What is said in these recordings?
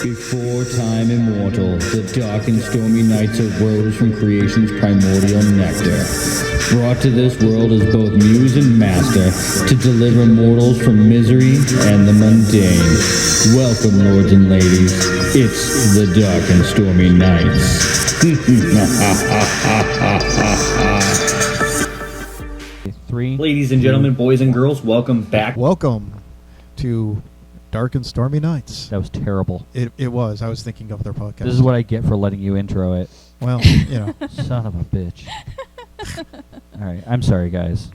Before time immortal, the dark and stormy nights arose from creation's primordial nectar. Brought to this world as both muse and master, to deliver mortals from misery and the mundane. Welcome, lords and ladies. It's the dark and stormy nights. Three. Ladies and gentlemen, boys and girls, welcome back. Welcome to Dark and Stormy Nights. That was terrible. It was. I was thinking of their podcast. This is what I get for letting you intro it. Well, you know. Son of a bitch. All right, I'm sorry, guys.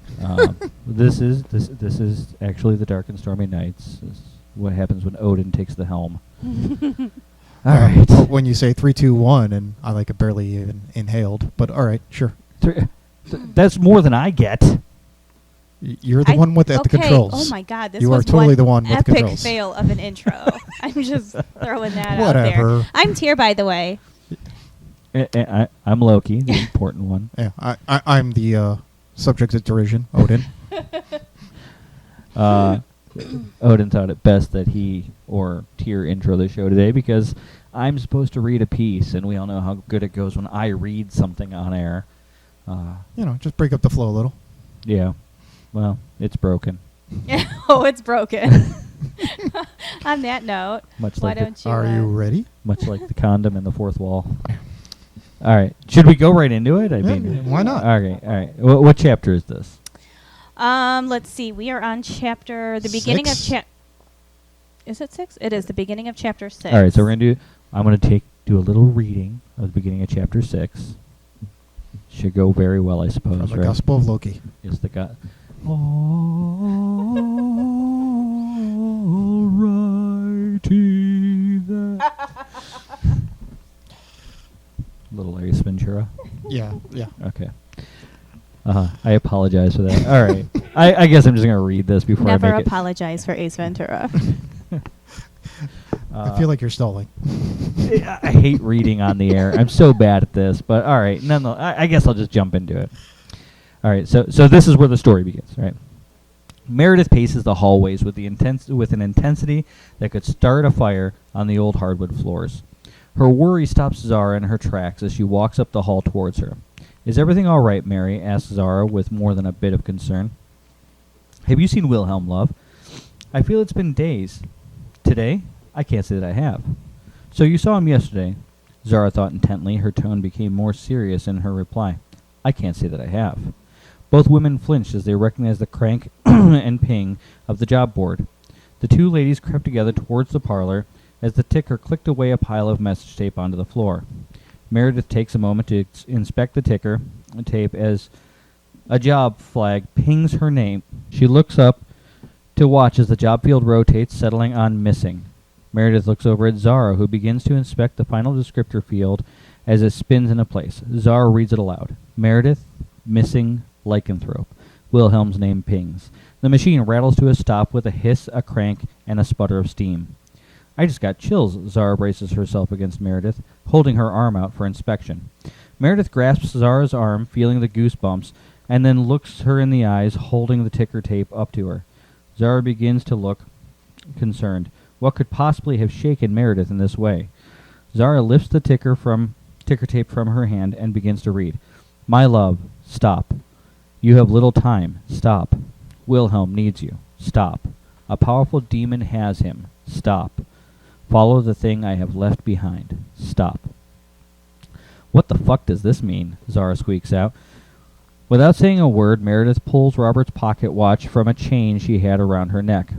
This is actually the Dark and Stormy Nights. This is what happens when Odin takes the helm. All right. Well, when you say 3, 2, 1, and I like it barely even inhaled, but all right, sure. That's more than I get. You're the one at the controls. Oh my God, this you was are totally one the one with the epic controls. fail of an intro. I'm just throwing that Whatever. out there. I'm Tyr, by the way. I'm Loki, the important one. Yeah, I'm the subject of derision, Odin. Odin thought it best that he or Tyr intro the show today because I'm supposed to read a piece, and we all know how good it goes when I read something on air. Just break up the flow a little. Yeah. Well, it's broken. Oh, it's broken. On that note, Much why like don't you... Are you ready? Much like the condom in the fourth wall. All right. Should we go right into it? I mean, why not? Okay. All right. What chapter is this? Let's see. We are on chapter... The beginning of 6? Is it 6? It is the beginning of chapter 6. All right. So I'm going to do a little reading of the beginning of chapter 6. Should go very well, I suppose. From the right? Gospel of Loki. Yes, the God. Alrighty then. Little Larry Ventura. Yeah. Okay. I apologize for that. All right. I guess I'm just going to read this before Never I make apologize for Ace Ventura. I feel like you're stalling. I hate reading on the air. I'm so bad at this, but all right. I guess I'll just jump into it. All right. So this is where the story begins, right? Meredith paces the hallways with an intensity that could start a fire on the old hardwood floors. Her worry stops Zara in her tracks as she walks up the hall towards her. "Is everything all right, Mary?" asks Zara with more than a bit of concern. "Have you seen Wilhelm, love?" "I feel it's been days." "Today? I can't say that I have." "So you saw him yesterday?" Zara thought intently. Her tone became more serious in her reply. "I can't say that I have." Both women flinched as they recognized the crank and ping of the job board. The two ladies crept together towards the parlor as the ticker clicked away a pile of message tape onto the floor. Meredith takes a moment to inspect the ticker tape as a job flag pings her name. She looks up to watch as the job field rotates, settling on missing. Meredith looks over at Zara, who begins to inspect the final descriptor field as it spins into place. Zara reads it aloud. "Meredith, missing, lycanthrope." Wilhelm's name pings. The machine rattles to a stop with a hiss, a crank, and a sputter of steam. "I just got chills." Zara braces herself against Meredith, holding her arm out for inspection. Meredith grasps Zara's arm, feeling the goosebumps, and then looks her in the eyes, holding the ticker tape up to her. Zara begins to look concerned. What could possibly have shaken Meredith in this way? Zara lifts the ticker tape from her hand and begins to read. "My love, stop. You have little time. Stop. Wilhelm needs you. Stop. A powerful demon has him. Stop. Follow the thing I have left behind. Stop." "What the fuck does this mean?" Zara squeaks out. Without saying a word, Meredith pulls Robert's pocket watch from a chain she had around her neck.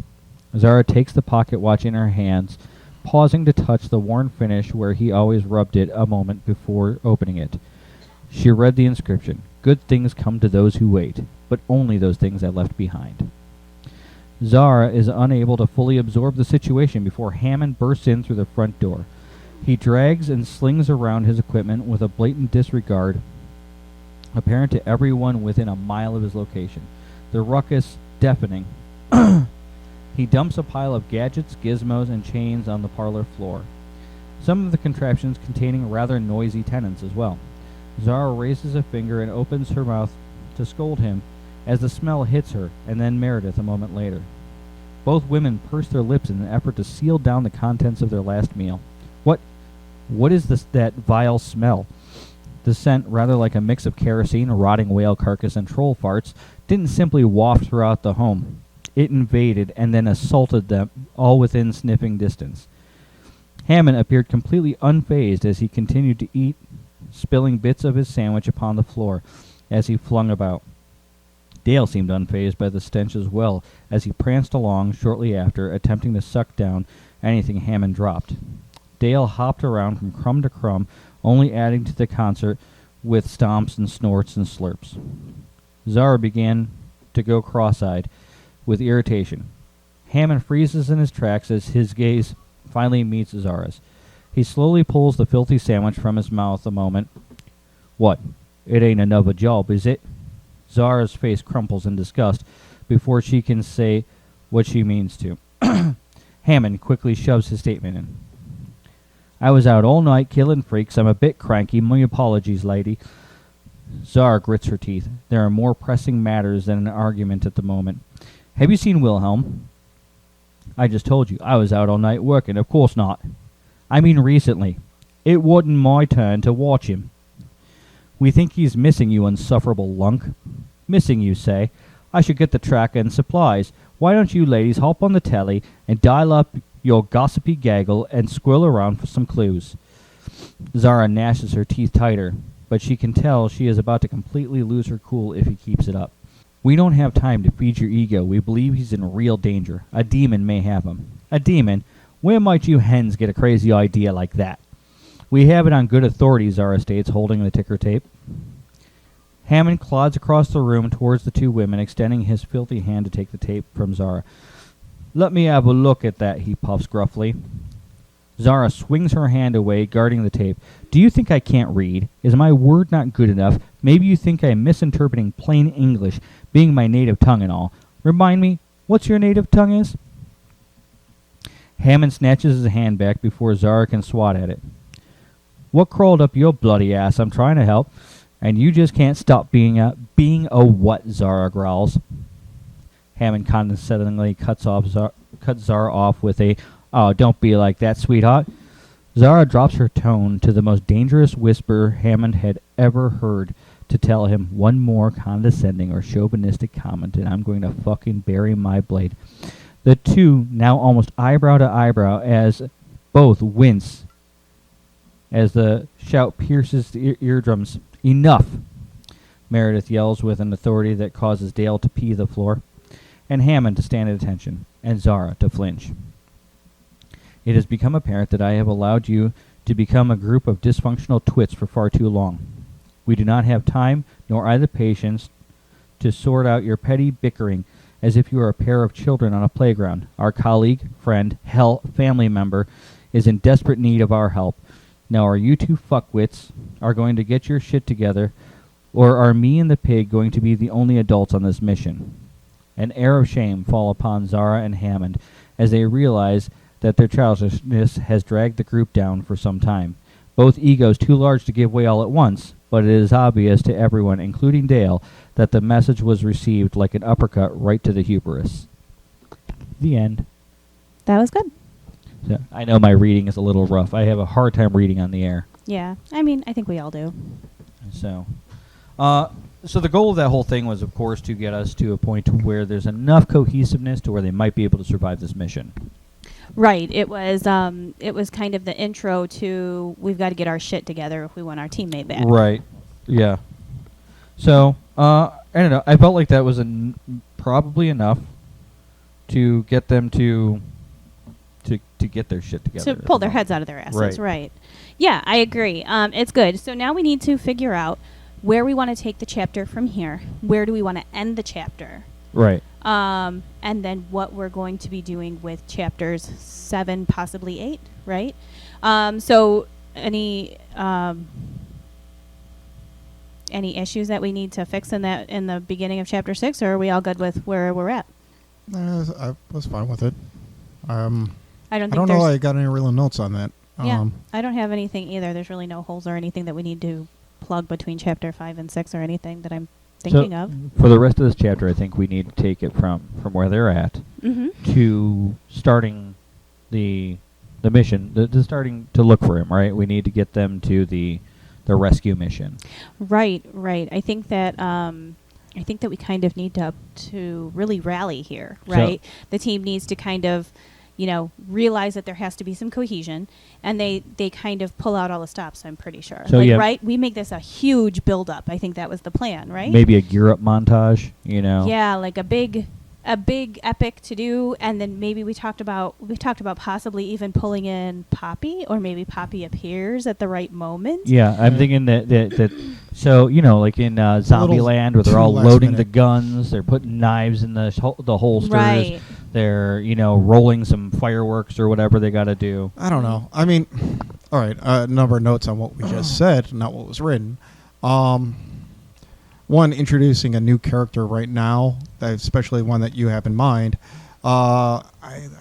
Zara takes the pocket watch in her hands, pausing to touch the worn finish where he always rubbed it a moment before opening it. She read the inscription. "Good things come to those who wait, but only those things I left behind." Zara is unable to fully absorb the situation before Hammond bursts in through the front door. He drags and slings around his equipment with a blatant disregard apparent to everyone within a mile of his location. The ruckus deafening. He dumps a pile of gadgets, gizmos, and chains on the parlor floor. Some of the contraptions containing rather noisy tenants as well. Zara raises a finger and opens her mouth to scold him as the smell hits her, and then Meredith a moment later. Both women purse their lips in an effort to seal down the contents of their last meal. What is that vile smell? The scent, rather like a mix of kerosene, a rotting whale carcass, and troll farts, didn't simply waft throughout the home. It invaded and then assaulted them, all within sniffing distance. Hammond appeared completely unfazed as he continued to eat, spilling bits of his sandwich upon the floor as he flung about. Dale seemed unfazed by the stench as well, as he pranced along shortly after, attempting to suck down anything Hammond dropped. Dale hopped around from crumb to crumb, only adding to the concert with stomps and snorts and slurps. Zara began to go cross-eyed with irritation. Hammond freezes in his tracks as his gaze finally meets Zara's. He slowly pulls the filthy sandwich from his mouth a moment. What? It ain't another job, is it? Zara's face crumples in disgust before she can say what she means to. Hammond quickly shoves his statement in. I was out all night killing freaks. I'm a bit cranky. My apologies, lady. Zara grits her teeth. There are more pressing matters than an argument at the moment. Have you seen Wilhelm? I just told you. I was out all night working. Of course not. I mean recently. It wasn't my turn to watch him. We think he's missing, you insufferable lunk. Missing, you say? I should get the tracker and supplies. Why don't you ladies hop on the telly and dial up your gossipy gaggle and squirrel around for some clues? Zara gnashes her teeth tighter, but she can tell she is about to completely lose her cool if he keeps it up. We don't have time to feed your ego. We believe he's in real danger. A demon may have him. A demon? Where might you hens get a crazy idea like that? We have it on good authority, Zara states, holding the ticker tape. Hammond clods across the room towards the two women, extending his filthy hand to take the tape from Zara. Let me have a look at that, he puffs gruffly. Zara swings her hand away, guarding the tape. Do you think I can't read? Is my word not good enough? Maybe you think I'm misinterpreting plain English, being my native tongue and all. Remind me, what's your native tongue is? Hammond snatches his hand back before Zara can swat at it. What crawled up your bloody ass? I'm trying to help. And you just can't stop being a what, Zara growls. Hammond condescendingly cuts Zara off with a, oh, don't be like that, sweetheart. Zara drops her tone to the most dangerous whisper Hammond had ever heard to tell him one more condescending or chauvinistic comment and I'm going to fucking bury my blade. The two, now almost eyebrow to eyebrow, as both wince as the shout pierces the eardrums. Enough! Meredith yells with an authority that causes Dale to pee the floor, and Hammond to stand at attention, and Zara to flinch. It has become apparent that I have allowed you to become a group of dysfunctional twits for far too long. We do not have time, nor I the patience, to sort out your petty bickering as if you are a pair of children on a playground. Our colleague, friend, family member is in desperate need of our help. Now are you two fuckwits are going to get your shit together, or are me and the pig going to be the only adults on this mission? An air of shame fall upon Zara and Hammond as they realize that their childishness has dragged the group down for some time. Both egos too large to give way all at once, but it is obvious to everyone, including Dale, that the message was received like an uppercut right to the hubris. The end. That was good. So, I know my reading is a little rough. I have a hard time reading on the air. Yeah. I mean, I think we all do. So the goal of that whole thing was, of course, to get us to a point to where there's enough cohesiveness to where they might be able to survive this mission. Right. It was kind of the intro to we've got to get our shit together if we want our teammate back. Right. Yeah. So, I don't know. I felt like that was probably enough to get them to get their shit together. To pull their heads out of their asses. Right. Yeah, I agree. It's good. So now we need to figure out where we want to take the chapter from here. Where do we want to end the chapter? Right. And then what we're going to be doing with chapters 7, possibly 8, right? So any issues that we need to fix in the beginning of chapter 6, or are we all good with where we're at? I was fine with it. I don't know I got any real notes on that. Yeah, I don't have anything either. There's really no holes or anything that we need to plug between chapter 5 and 6 or anything that I'm thinking of. For the rest of this chapter, I think we need to take it from where they're at to starting the the mission. They're starting to look for him, right? We need to get them to the rescue mission. Right. I think that we kind of need to really rally here, right? The team needs to kind of, realize that there has to be some cohesion, and they kind of pull out all the stops, I'm pretty sure. So right? We make this a huge build-up. I think that was the plan, right? Maybe a gear-up montage, Yeah, like a big epic to do, and then maybe we talked about possibly even pulling in Poppy, or maybe Poppy appears at the right moment. Yeah, I'm thinking that so like in Zombieland, where they're all loading the guns, they're putting knives in the holsters, right? They're rolling some fireworks or whatever they got to do. I don't know. I mean, all right, a number of notes on what we just said, not what was written. One, introducing a new character right now, especially one that you have in mind. I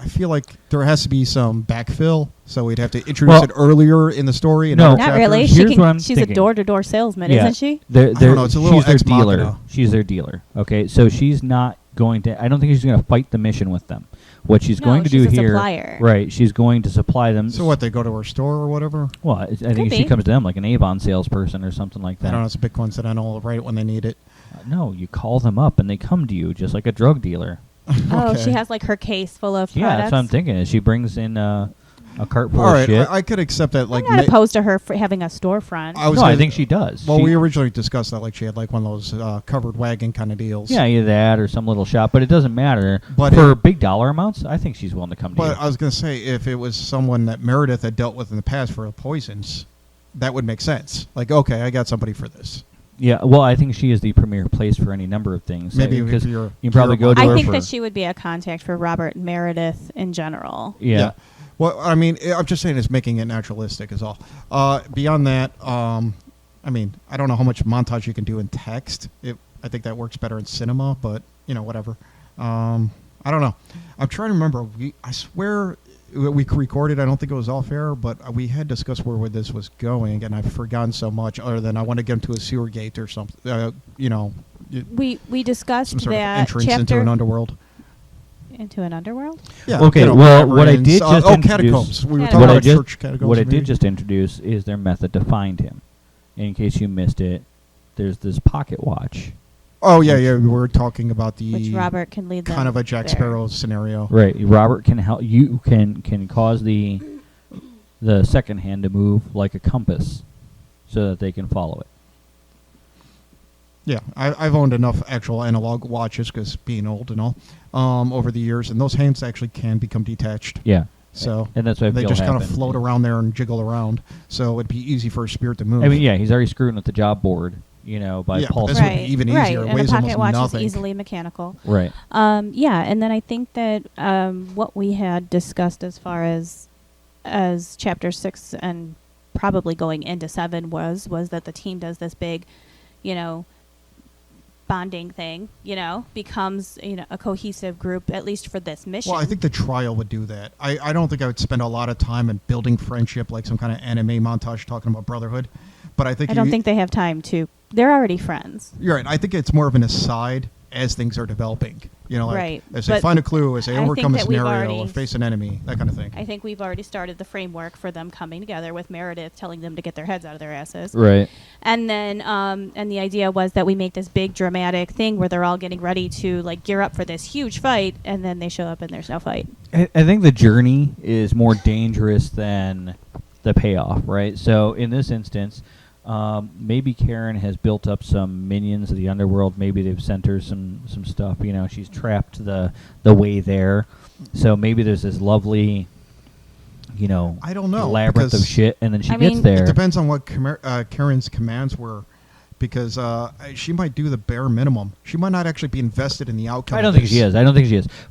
feel like there has to be some backfill, so we'd have to introduce it earlier in the story. No, not really. She's a door-to-door salesman, isn't she? I don't know. It's a little she's their dealer. She's their dealer. Okay, so she's not going to. I don't think she's going to fight the mission with them. What she's going to do here, supplier. Right? She's going to supply them. So what? They go to her store or whatever. Well, I think she comes to them like an Avon salesperson or something like that. I don't know. It's a bit coincidental, right? When they need it. No, you call them up and they come to you just like a drug dealer. Oh, she has like her case full of products. Yeah, that's what I'm thinking. Is she brings in a cart full of shit. I could accept that. Like, I'm not opposed to her having a storefront. I think she does. Well, we originally discussed that, like she had like one of those covered wagon kind of deals. Yeah, either that or some little shop, but it doesn't matter. But for big dollar amounts, I think she's willing to come to you. But I was going to say, if it was someone that Meredith had dealt with in the past for poisons, that would make sense. Like, okay, I got somebody for this. Yeah, well, I think she is the premier place for any number of things. Maybe because you can probably go to her. I think that she would be a contact for Robert Meredith in general. Yeah. Well, I mean, I'm just saying it's making it naturalistic is all. Beyond that, I mean, I don't know how much montage you can do in text. I think that works better in cinema, but, whatever. I don't know. I'm trying to remember. I swear we recorded, I don't think it was off air, but we had discussed where this was going, and I've forgotten so much other than I want to get into a sewer gate or something. We discussed some sort that of entrance chapter into an underworld. Into an underworld? Yeah. Okay. Well, what I did just introduce, catacombs. We were talking about church catacombs. What I did just introduce is their method to find him. In case you missed it, there's this pocket watch. Oh yeah. We were talking about the which Robert can lead them kind of a Jack Sparrow scenario. Right. Robert can help. You can cause the second hand to move like a compass, so that they can follow it. Yeah, I've owned enough actual analog watches, because being old and all, over the years, and those hands actually can become detached. Yeah. So and that's what they just kind of float around there and jiggle around. So it'd be easy for a spirit to move. I mean, yeah, he's already screwing with the job board, by pulse. This would be even easier. It and weighs the pocket watch nothing. is easily mechanical. Right. Yeah, and then I think that what we had discussed as far as chapter 6 and probably going into 7 was that the team does this big, bonding thing, becomes a cohesive group, at least for this mission. Well, I think the trial would do that. I don't think I would spend a lot of time in building friendship, like some kind of anime montage talking about brotherhood. But I don't think they have time to. They're already friends. You're right. I think it's more of an aside as things are developing. Right. As they find a clue, as they overcome a scenario or face an enemy, that kind of thing. I think we've already started the framework for them coming together, with Meredith telling them to get their heads out of their asses. Right. And then, and the idea was that we make this big dramatic thing where they're all getting ready to gear up for this huge fight, and then they show up and there's no fight. I think the journey is more dangerous than the payoff, right? So in this instance, maybe Karen has built up some minions of the underworld. Maybe they've sent her some stuff. She's trapped the way there. So maybe there's this lovely, I don't know, labyrinth of shit, and then she gets there. It depends on what Karen's commands were, because she might do the bare minimum. She might not actually be invested in the outcome. I don't think she is.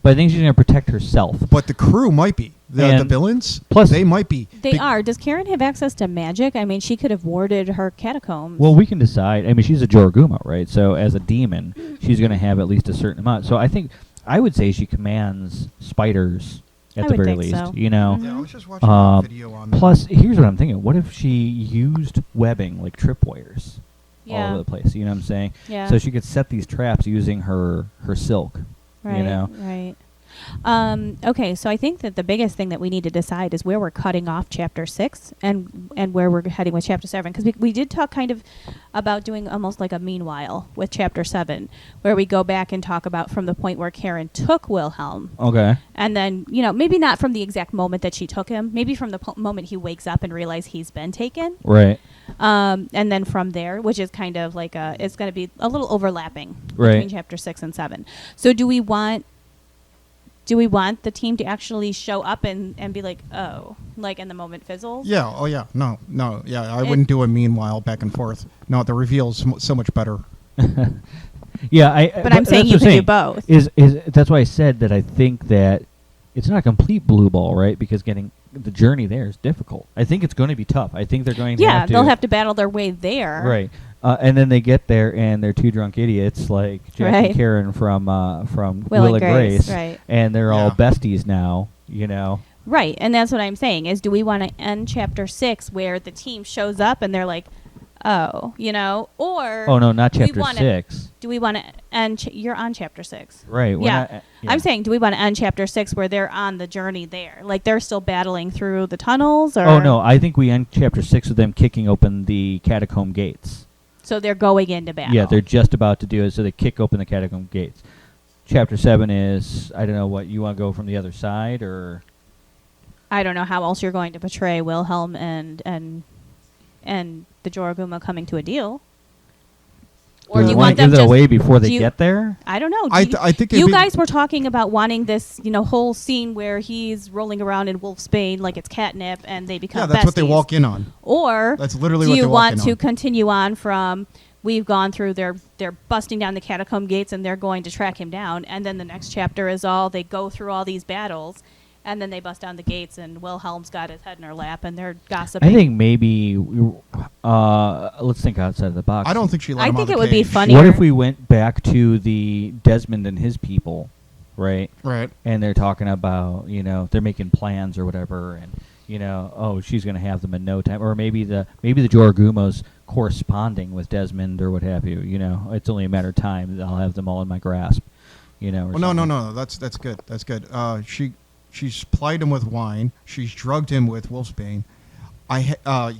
But I think she's going to protect herself. But the crew might be. The villains, plus they might be. They are. Does Karen have access to magic? I mean, she could have warded her catacombs. Well, we can decide. I mean, she's a Joraguma, right? So as a demon, she's going to have at least a certain amount. So I would say she commands spiders at the very least. So. Yeah, I was just watching a video on that. Plus, here's what I'm thinking. What if she used webbing, like tripwires, all over the place? You know what I'm saying? Yeah. So she could set these traps using her silk. Right. Right. Okay, so I think that the biggest thing that we need to decide is where we're cutting off chapter 6 and where we're heading with chapter 7. Because we did talk kind of about doing almost like a meanwhile with chapter 7, where we go back and talk about from the point where Karen took Wilhelm. Okay. And then, maybe not from the exact moment that she took him, maybe from the moment he wakes up and realizes he's been taken. Right. And then from there, which is kind of like it's going to be a little overlapping Right. between chapter 6 and 7. So do we want the team to actually show up and be like, oh, like in the moment fizzles? Yeah. Oh, yeah. No. Yeah, I wouldn't do a meanwhile back and forth. No, the reveal is so much better. Yeah, But I'm saying you can do both. Is that's why I said that I think that it's not a complete blue ball, right? Because getting the journey there is difficult. I think it's going to be tough. I think they're going to have to... they'll have to battle their way there. Right. And then they get there and they're two drunk idiots like Jack Right. and Karen from Will and and Grace, Grace. right. And they're all Yeah. besties now, Right, and that's what I'm saying, is do we want to end chapter 6 where the team shows up and they're like, oh, or... Oh, no, not do we chapter wanna- 6. Do we want to end... you're on chapter 6. Right. we're Yeah. not- I'm saying, do we want to end chapter 6 where they're on the journey there? Like, they're still battling through the tunnels? Or Oh, no, I think we end chapter 6 with them kicking open the catacomb gates. So they're going into battle. Yeah, they're just about to do it, so they kick open the catacomb gates. Chapter 7 is, I don't know what, you want to go from the other side, or... I don't know how else you're going to portray Wilhelm and the Joraguma coming to a deal. Or do you want them give it just... away before they do you- get there? I don't know. I think it'd You be- guys were talking about wanting this, whole scene where he's rolling around in Wolf's Bane like it's catnip and they become Yeah, that's what they besties. walk in on. Or That's literally do what you they walk want in to on. continue on from we've gone through they're busting down the catacomb gates and they're going to track him down, and then the next chapter is all they go through all these battles and then they bust down the gates and Wilhelm's got his head in her lap and they're gossiping. I think maybe, let's think outside of the box. I don't think she let I him think out it of would be cage. funny. What if we went back to the Desmond and his people, right? Right. And they're talking about, they're making plans or whatever, and oh, she's going to have them in no time, or maybe the Joragumo's corresponding with Desmond or what have you. It's only a matter of time that I'll have them all in my grasp. Or Well, something. no. That's good. That's good. She's plied him with wine. She's drugged him with Wolfsbane.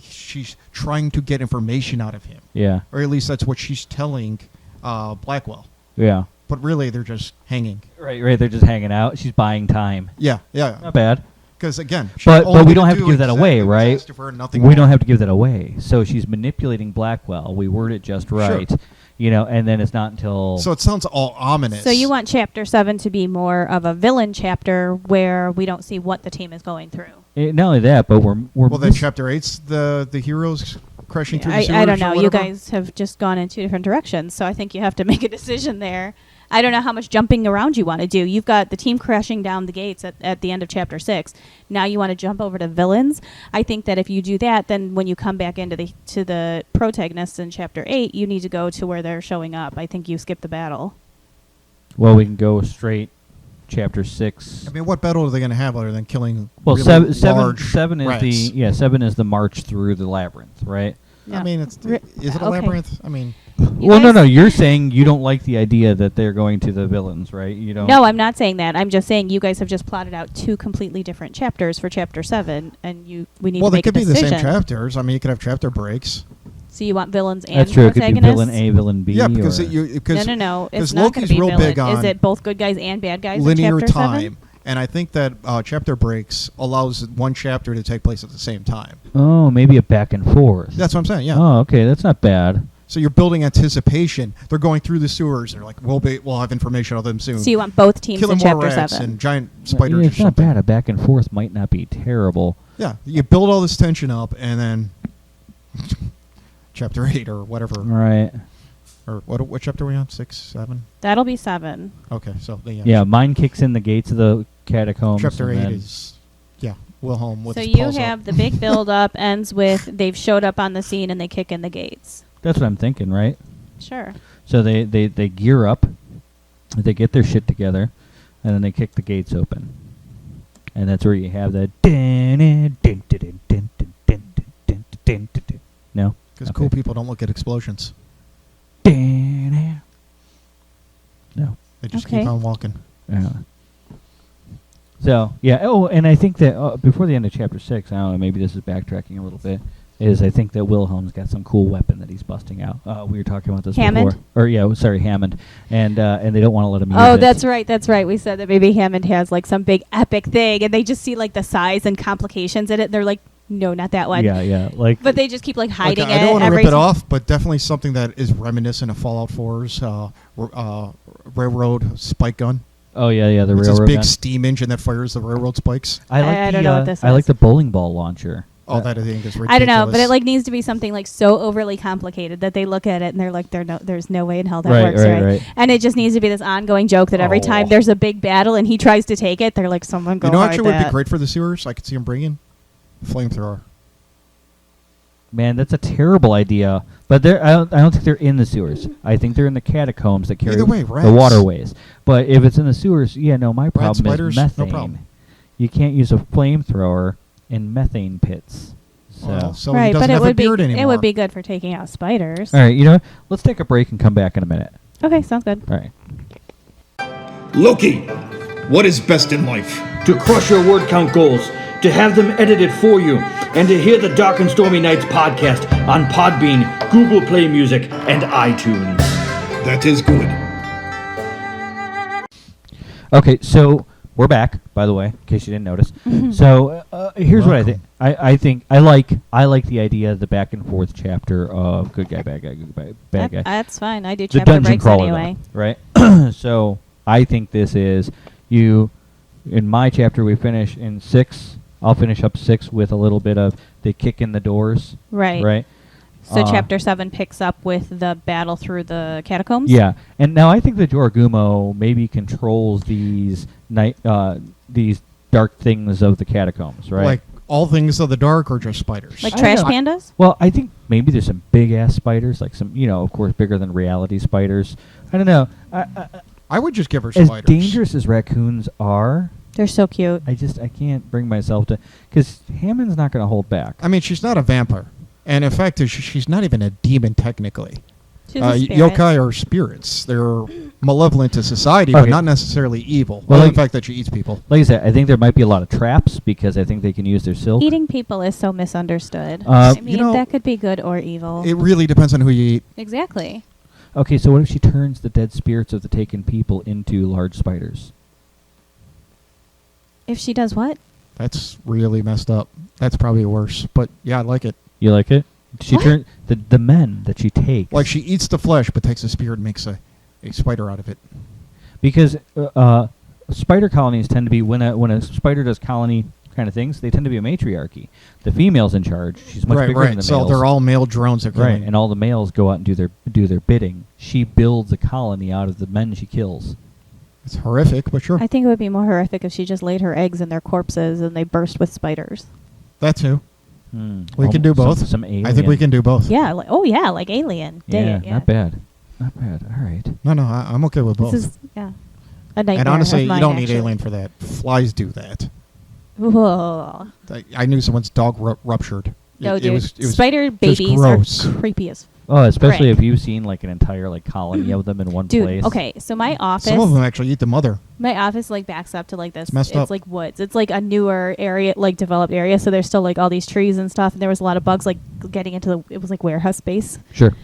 She's trying to get information out of him, Yeah, or at least that's what she's telling Blackwell. yeah. But really, they're just hanging. Right. They're just hanging out. She's buying time. Yeah. Not bad. Because again, she's But only we don't gonna have to do give that away, exactly what's right? asked of her, nothing We more. don't have to give that away. So she's manipulating Blackwell. We word it just right. And then it's not until... So it sounds all ominous. So you want chapter 7 to be more of a villain chapter where we don't see what the team is going through. not only that, but we're Well, then chapter 8's the heroes crashing through the sewers. I don't know. or You whatever? guys have just gone in two different directions, so I think you have to make a decision there. I don't know how much jumping around you want to do. You've got the team crashing down the gates at the end of chapter 6. Now you want to jump over to villains. I think that if you do that, then when you come back into the protagonists in chapter 8, you need to go to where they're showing up. I think you skip the battle. Well, we can go straight chapter 6. I mean, what battle are they going to have other than killing? Well, really seven is rats? seven is the march through the labyrinth, right? I mean, is it a okay. labyrinth? I mean, Well, guys- no. You're saying you don't like the idea that they're going to the villains, right? You don't. No, I'm not saying that. I'm just saying you guys have just plotted out two completely different chapters for chapter 7, and we need well, to they make a could be the decision. same chapters. I mean, you could have chapter breaks. So you want villains and That's true. It could be protagonists? villain A, villain B. Yeah, because or No. It's 'cause not going Loki's to be real villain. big on Is it both good guys and bad guys linear in chapter time. 7? And I think that chapter breaks allows one chapter to take place at the same time. Oh, maybe a back and forth. That's what I'm saying. Yeah. Oh, okay. That's not bad. So you're building anticipation. They're going through the sewers. They're like, we'll have information on them soon. So you want both teams Killing in more chapter rats 7. and giant spiders. Yeah, or it's not something. bad. A back and forth might not be terrible. Yeah, you build all this tension up, and then chapter 8 or whatever, Right. or what chapter are we on? 6, 7. That'll be 7. Okay, so Yeah, mine kicks in the gates of the catacombs. Chapter and 8 then- is Wilhelm with So his you paws have up. the big build-up ends with they've showed up on the scene and they kick in the gates. That's what I'm thinking, right? Sure. So they gear up, they get their shit together, and then they kick the gates open. And that's where you have that... No? Because Okay. cool people don't look at explosions. No. They just Okay. keep on walking. Yeah. So yeah. Oh, and I think that before the end of chapter 6, I don't know. Maybe this is backtracking a little bit. Is I think that Wilhelm's got some cool weapon that he's busting out. We were talking about this Hammond? before. Or yeah, sorry, Hammond. And they don't want to let him use Oh, it. that's right. That's right. We said that maybe Hammond has like some big epic thing, and they just see like the size and complications in it. And they're like, no, not that one. Yeah. Like, But they just keep like hiding it. I don't want to every rip it ti- off, but definitely something that is reminiscent of Fallout 4's railroad spike gun. oh yeah, the It's this railroad big gun. steam engine that fires the railroad spikes. I like I the, don't know what this I like is. the bowling ball launcher. Oh, that I think is ridiculous. I don't know, but it like needs to be something like so overly complicated that they look at it and they're like, there's no way in hell that works, Right. And it just needs to be this ongoing joke that every time Oh. there's a big battle and he tries to take it, they're like, someone go You know, hide actually, would that. be great for the sewers. I could see him bringing flamethrower. Man, that's a terrible idea. But I don't think they're in the sewers. I think they're in the catacombs that carry Either way, the rats. waterways. But if it's in the sewers, yeah, no, my problem spiders, is methane. no problem. You can't use a flamethrower in methane pits. So, Well, so he Right, doesn't but it have a would be beard anymore. it would be good for taking out spiders. all right, you know what? Let's take a break and come back in a minute. Okay, sounds good. All right. Loki, what is best in life? To crush your word count goals, to have them edited for you, and to hear the Dark and Stormy Nights podcast on Podbean, Google Play Music, and iTunes. That is good. Okay, so we're back, by the way, in case you didn't notice. So here's what I think. I think I like the idea of the back and forth chapter of good guy, bad guy, good guy, bad guy. That's fine. I do The chapter dungeon breaks crawler, anyway. though, right? So I think this is you. In my chapter, we finish in 6. I'll finish up 6 with a little bit of they kick in the doors. Right. Right. So chapter 7 picks up with the battle through the catacombs. Yeah, and now I think the Joragumo maybe controls these these dark things of the catacombs, right? Like all things of the dark or just spiders? Like I trash don't know. pandas. Well, I think maybe there's some big ass spiders, like some, of course, bigger than reality spiders. I don't know. I would just give her As spiders. dangerous as raccoons are, They're so cute. I can't bring myself to, because Hammond's not going to hold back. I mean, she's not a vampire. And in fact, she's not even a demon technically. She's a spirit. Yokai are spirits. They're malevolent to society, but Okay. not necessarily evil. Well, Well, like- the fact that she eats people. Like I said, I think there might be a lot of traps because I think they can use their silk. Eating people is so misunderstood. Uh, I mean, you know, that could be good or evil. It really depends on who you eat. Exactly. Okay, so what if she turns the dead spirits of the taken people into large spiders? If she does what? That's really messed up. That's probably worse. But yeah, I like it. You like it? She What? turn the men that she takes. Like she eats the flesh, but takes the spirit and makes a spider out of it. Because spider colonies tend to be when a spider does colony kind of things, they tend to be a matriarchy. The female's in charge. She's much right, bigger right. than the So males. they're all male drones. That right, and all the males go out and do their bidding. She builds a colony out of the men she kills. It's horrific, but sure. I think it would be more horrific if she just laid her eggs in their corpses and they burst with spiders. That too. Hmm. We can do both. Some alien. I think we can do both. Yeah. Like Alien. Dig Yeah, it, yeah. not bad. Not bad. All right. No, I'm okay with both. This is a nightmare. And honestly, of you mine, don't need actually. alien for that. Flies do that. Whoa. I knew someone's dog ruptured. No, It dude. was Spider just babies gross. are creepy as. Oh, especially Frick. if you've seen like an entire like colony of them in one Dude, place. okay. So my office. Some of them actually eat the mother. My office like backs up to like this. It's messed up. like woods. It's like a newer area, like developed area. So there's still like all these trees and stuff. And there was a lot of bugs like getting into the. It was like warehouse space. Sure.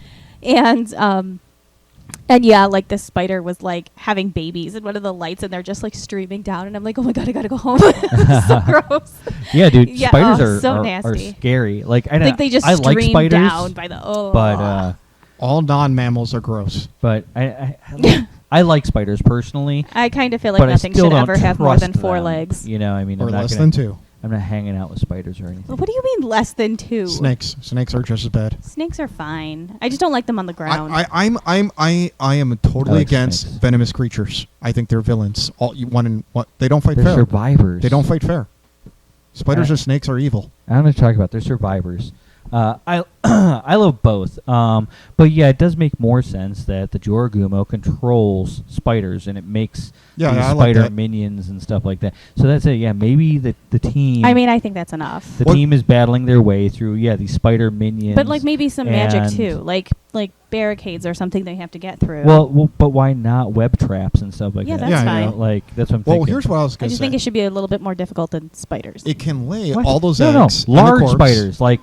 And yeah, like this spider was like having babies in one of the lights, and they're just like streaming down. And I'm like, oh my god, I gotta go home. So gross. Yeah, dude. Yeah, spiders oh, are so are nasty. scary. Like I I know think they just I like stream spiders, down by the. Oh. but All non-mammals are gross. I like spiders personally. I kind of feel like but nothing I still should don't ever have more than trust 4 them. legs. You know, I mean, Or I'm not less gonna, than 2. I'm not hanging out with spiders or anything. What do you mean less than 2? Snakes. Snakes are just as bad. Snakes are fine. I just don't like them on the ground. I am totally like against snakes. venomous creatures. I think they're villains. They don't fight They're fair. survivors. They don't fight fair. Spiders Uh, and snakes are evil. I'm going to talk about they're survivors. I I love both. But yeah, it does make more sense that the Joragumo controls spiders, and it makes Yeah, these I like spider that. minions and stuff like that. So that's it. Yeah, maybe the team. I mean, I think that's enough. the What- team is battling their way through. Yeah, these spider minions. But like maybe some magic and- too, like barricades or something they have to get through. Well, but why not web traps and stuff like Yeah, that? that's Yeah, You know, fine. like that's what I'm Well, thinking. here's what I was I going to just say. think it should be a little bit more difficult than spiders. It can lay What? all those no, eggs. no, on the large corpse. spiders, like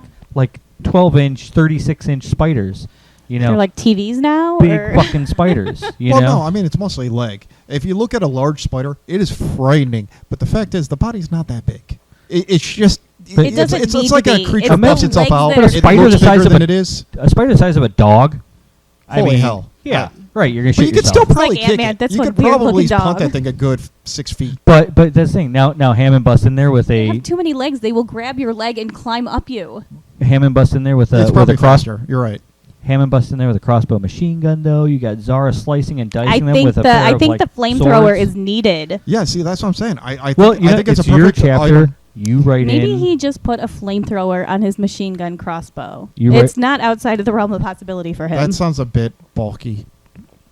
12-inch, 36-inch spiders. You know, They're like TVs now. big or fucking spiders. You Well, know, no, I mean it's mostly leg. If you look at a large spider, it is frightening. But the fact is, the body's not that big. It's just. But It doesn't it's need like to a be. creature It's puffs the itself legs out. that But a are- spider looks the size bigger of than a- it is. a spider the size of a dog. I Holy mean, hell. Yeah, Right. right. You're gonna But shoot you could yourself. still It's probably like kick Ant-Man. it. That's You one could weird-looking probably punt dog. that thing a good 6 feet. But that's the thing. Now Hammond busts in there with They a have too many legs. They will grab your leg and climb up you. Hammond busts in there with It's a probably cross. faster. You're right. Hammond busts in there with a crossbow machine gun. Though you got Zara slicing and I dicing them think with a the pair I of, think like, the flamethrower swords. is needed. Yeah, see, that's what I'm saying. I think, Well, I you know, think it's a your perfect chapter. item. You write Maybe in. he just put a flamethrower on his machine gun crossbow. You It's right- not outside of the realm of possibility for him. That sounds a bit bulky.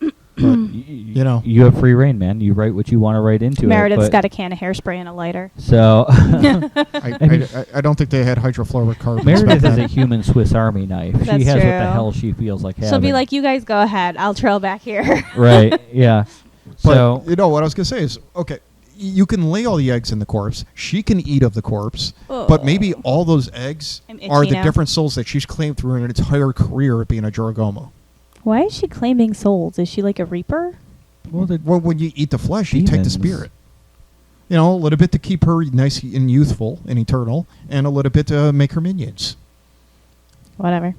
But, you know. you have free reign, man. You write what you want to write into Meredith's it. got a can of hairspray and a lighter. So I don't think they had hydrofluorocarbons. Meredith back is a then. human Swiss Army knife. She That's has what true. the hell she feels like having. She'll be like, "You guys go ahead. I'll trail back here." right, yeah. But So you know what I was gonna say is okay. You can lay all the eggs in the corpse. She can eat of the corpse, but maybe all those eggs I'm itchy are the now. different souls that she's claimed through her entire career of being a Joragomo. Why is she claiming souls? Is she like a reaper? well, the- Well, when you eat the flesh, you take the Demons. spirit. You know, a little bit to keep her nice and youthful and eternal, and a little bit to make her minions. Whatever.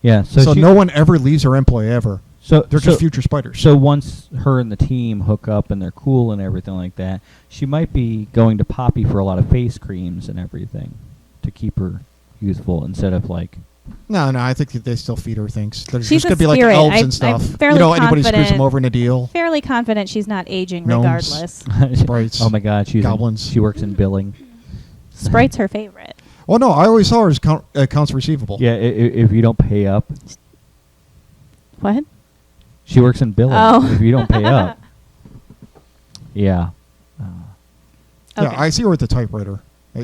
yeah. So So, she, no one ever leaves her employ ever. So They're so, just future spiders. So once her and the team hook up and they're cool and everything like that, she might be going to Poppy for a lot of face creams and everything to keep her youthful instead of like. No, I think that they still feed her things. They're She's just a gonna be like spirit. elves I'm and stuff. fairly You know, anybody screws confident- them over in a deal. Fairly confident she's not aging Gnomes. regardless. Sprites. Oh my God, she's Goblins. she works in billing. Sprite's her favorite. Well, no, I always saw her as accounts receivable. Yeah, if you don't pay up, What? she works in billing. Oh. If you don't pay up, yeah. Yeah, Okay. I see her at the typewriter.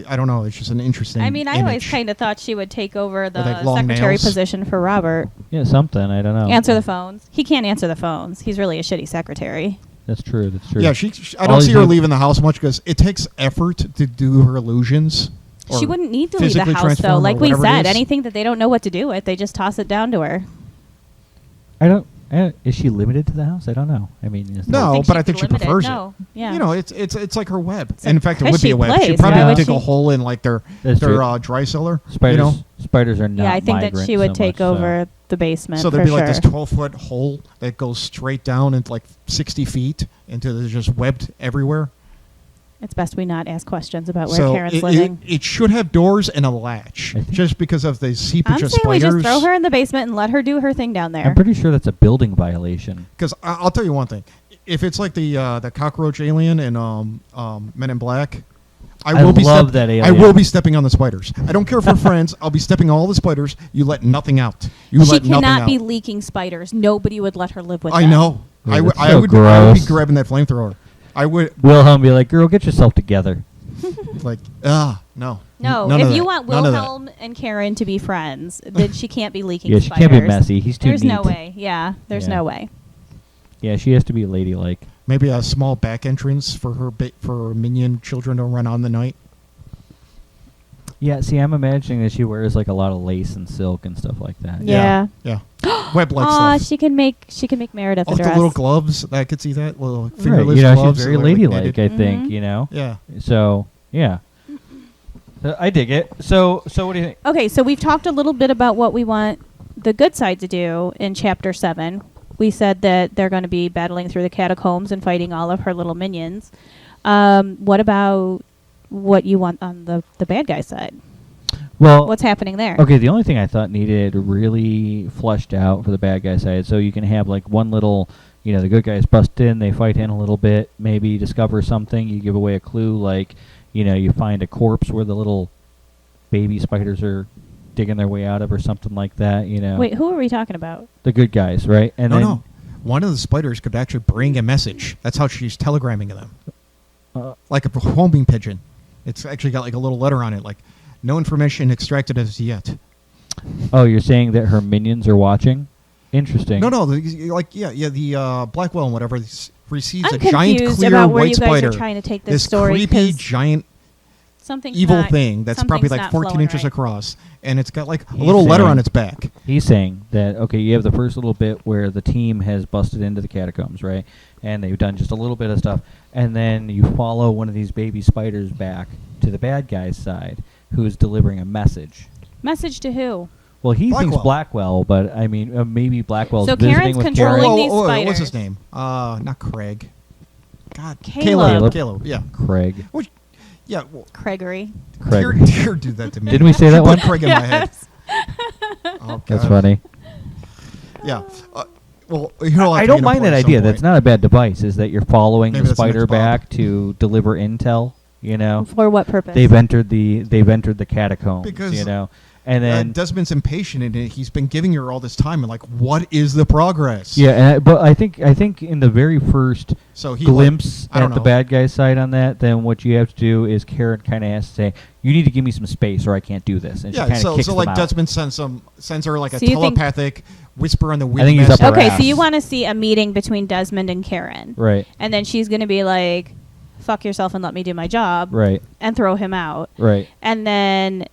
I don't know. It's just an interesting. I mean, I always image. kind of thought she would take over With, the like, long secretary nails. position for Robert. Yeah, something. I don't know. Answer the phones. He can't answer the phones. He's really a shitty secretary. That's true. That's true. Yeah, I All don't see you her do- leaving the house much because it takes effort to do her illusions. She or wouldn't need to leave the physically house, though. transform or Like we whatever it said, is. anything that they don't know what to do with, they just toss it down to her. I don't. Is she limited to the house? I don't know. I mean, is No, think but I she'd think be she limited. prefers No. it. Yeah. You know, it's like her web. It's a And in fact, it would be a cushy web. She'd place. probably Why would dig she- a hole in like their That's true. dry cellar. spiders? You know, Spiders are not. Yeah, I think that migrant she would so take much, so- over the basement so for there'd be sure. like this 12-foot hole that goes straight down into like 60 feet into there's just webbed everywhere. It's best we not ask questions about where So Karen's it, living. it should have doors and a latch, I think- just because of the seepage I'm of saying we spiders. just throw her in the basement and let her do her thing down there. I'm pretty sure that's a building violation. Because I'll tell you one thing: if it's like the cockroach alien in Men in Black, I will be love that I alien. will be stepping on the spiders. I don't care if we're friends. I'll be stepping on all the spiders. You let nothing out. You she let nothing cannot out. be leaking spiders. Nobody would let her live with I them. know. Yeah, I would. that's I so would. I would be gross. grabbing that flamethrower. I would Wilhelm be like, "Girl, get yourself together." like no. No, None of if that. you want None of that. Wilhelm and Karen to be friends, then she can't be leaking Yeah, she spiders. can't be messy. He's too There's no neat. way. Yeah, there's Yeah. no way. Yeah, she has to be ladylike. Maybe a small back entrance for her for her minion children to run on the night. Yeah, see, I'm imagining that she wears like a lot of lace and silk and stuff like that. Yeah. Yeah. Web like Aw, stuff. she can make Meredith Oh, a the dress. little gloves. I could see that little Right, fingerless you know, gloves. she's very that are, like, ladylike. knitted. I think Mhm. you know. Yeah. So yeah, I dig it. So what do you think? Okay, so we've talked a little bit about what we want the good side to do in Chapter 7. We said that they're going to be battling through the catacombs and fighting all of her little minions. What about what you want on the bad guy side? Well, What's happening there? okay, the only thing I thought needed really fleshed out for the bad guy side, so you can have like one little, you know, the good guys bust in, they fight in a little bit, maybe discover something, you give away a clue, like, you know, you find a corpse where the little baby spiders are digging their way out of or something like that. Wait, who are we talking about? The good guys, right? And No. One of the spiders could actually bring a message. That's how she's telegramming them. Like a homing pigeon. It's actually got like a little letter on it, like, no information extracted as yet. Oh, you're saying that her minions are watching? Interesting. No, the Blackwell and whatever receives I'm a giant confused clear about where white you guys spider. are trying to take this story, creepy 'cause giant something's evil not- thing that's probably something's like not 14 flowing inches right. across, and it's got like a He's little letter saying- on its back. He's saying that, okay, you have the first little bit where the team has busted into the catacombs, right? And they've done just a little bit of stuff. And then you follow one of these baby spiders back to the bad guy's side, who's delivering a message. Message to who? Well, he thinks Blackwell. Blackwell, but I mean, maybe Blackwell's So visiting Karen's with controlling Karen. these What's his spiders. name? Not Craig. God, Caleb. Caleb. Yeah. Craig. Which, yeah. Well, Gregory. Craig. Dear do that to me. Didn't we say that Put one? Craig in my head. Oh, That's God. funny. Yeah. Well, you know, I don't mind that idea. That's not a bad device. Is that you're following Maybe the that's the spider next Bob. back to deliver intel? For what purpose? they've entered the catacombs. Because, and then Desmond's impatient, and he's been giving her all this time, and like, what is the progress? yeah, but I think in the very first So he glimpse I don't at the know. bad guy's side on that, then what you have to do is Karen kind of has to say, "You need to give me some space, or I can't do this." And she Yeah. kind of kicks So them like out. Desmond sends her like a So you think- telepathic whisper on the wind. think he's up her Okay, ass. so you want to see a meeting between Desmond and Karen. Right, And then she's going to be like, fuck yourself and let me do my job. right, And throw him out. right. And then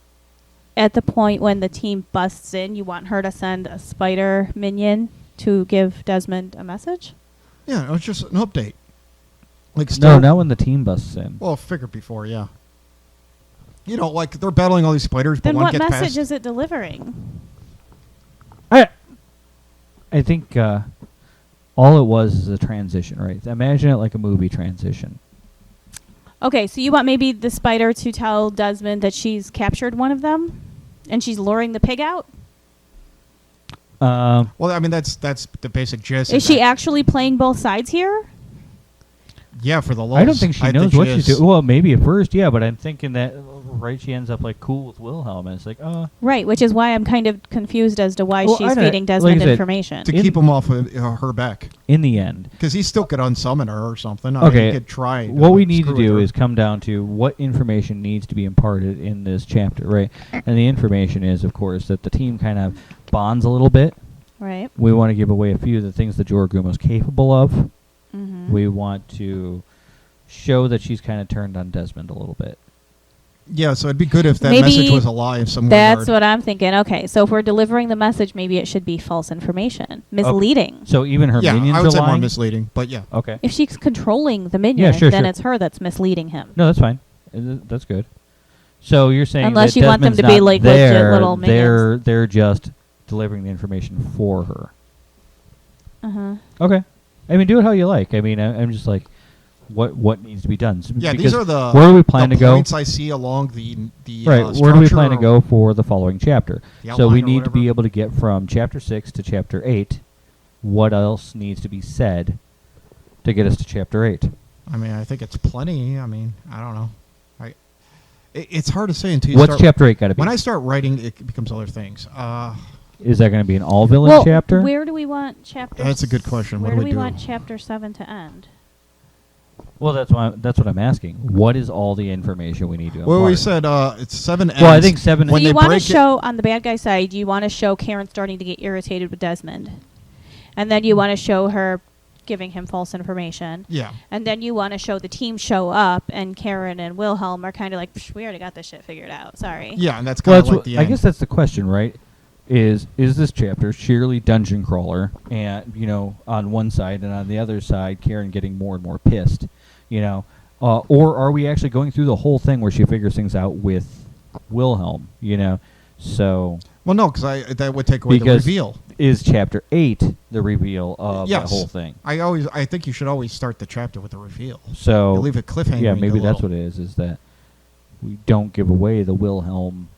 at the point when the team busts in, you want her to send a spider minion to give Desmond a message? Yeah, it's just an update. Like No, still, not when the team busts in. Well, figured before, yeah. You know, like they're battling all these spiders, but Then one what gets message past. is it delivering? I think all it was is a transition, right? Imagine it like a movie transition. Okay, so you want maybe the spider to tell Desmond that she's captured one of them? And she's luring the pig out? Well, I mean, that's the basic gist. Is she actually playing both sides here? Yeah, for the lulz. I don't think she knows what she's is. doing. Well, maybe at first, yeah, but I'm thinking that right, she ends up like cool with Wilhelm, and it's like, Right, which is why I'm kind of confused as to why Well, I she's don't- feeding like Desmond I said, information. To In- keep him off of her back. in the end, Because he still could unsummon her or something. I mean, okay. he could try. to, What we like, need to screw with do her. is come down to what information needs to be imparted in this chapter, right? And the information is, of course, that the team kind of bonds a little bit. Right. We want to give away a few of the things that Jorgumo's capable of. Mm-hmm. We want to show that she's kind of turned on Desmond a little bit. Yeah, so it'd be good if that Maybe message was a lie of some That's regard. what I'm thinking. Okay, so if we're delivering the message, maybe it should be false information, misleading. So even her Yeah, minions I would are say more lying? misleading, but yeah. Okay. If she's controlling the minion, sure, then sure. it's her that's misleading him. No, that's fine. That's good. So you're saying Unless that you want them Desmond's to be not like legit there, little minions. they're just delivering the information for her. Uh-huh. Okay. I mean, do it how you like. I mean, I'm just like, what needs to be done? Yeah, Because these are the where do we plan the to go? points I see along the Right. Where do we structure plan to or- go for the following chapter? The So we outline or need to be whatever? able to get from chapter 6 to chapter 8. What else needs to be said to get us to chapter 8? I mean, I think it's plenty. I mean, I don't know. It's hard to say until you What's start. chapter 8 got to be? When I start writing, it becomes other things. Is that going to be an all-villain Well, chapter? where do we want chapter? That's a good question. Where What do do we we do? want chapter 7 to end? Well, that's what I'm asking. What is all the information we need to Well, we impart? said it's 7 ends. Well, I think 7 When So you they want to break it- show on the bad guy side, you want to show Karen starting to get irritated with Desmond, and then you want to show her giving him false information, Yeah. and then you want to show the team show up, and Karen and Wilhelm are kind of like, "Psh, we already got this shit figured out. Sorry. Yeah, and that's Well, kind of that's like what- the I end. guess that's the question, right? Is this chapter sheerly dungeon crawler, and on one side, and on the other side, Karen getting more and more pissed, or are we actually going through the whole thing where she figures things out with Wilhelm? So Well, no, because that would take away the because reveal. is chapter 8 the reveal of Yes. the whole thing? I think you should always start the chapter with a reveal. So You leave it cliffhanger. yeah, maybe that's what it is. Is that we don't give away the Wilhelm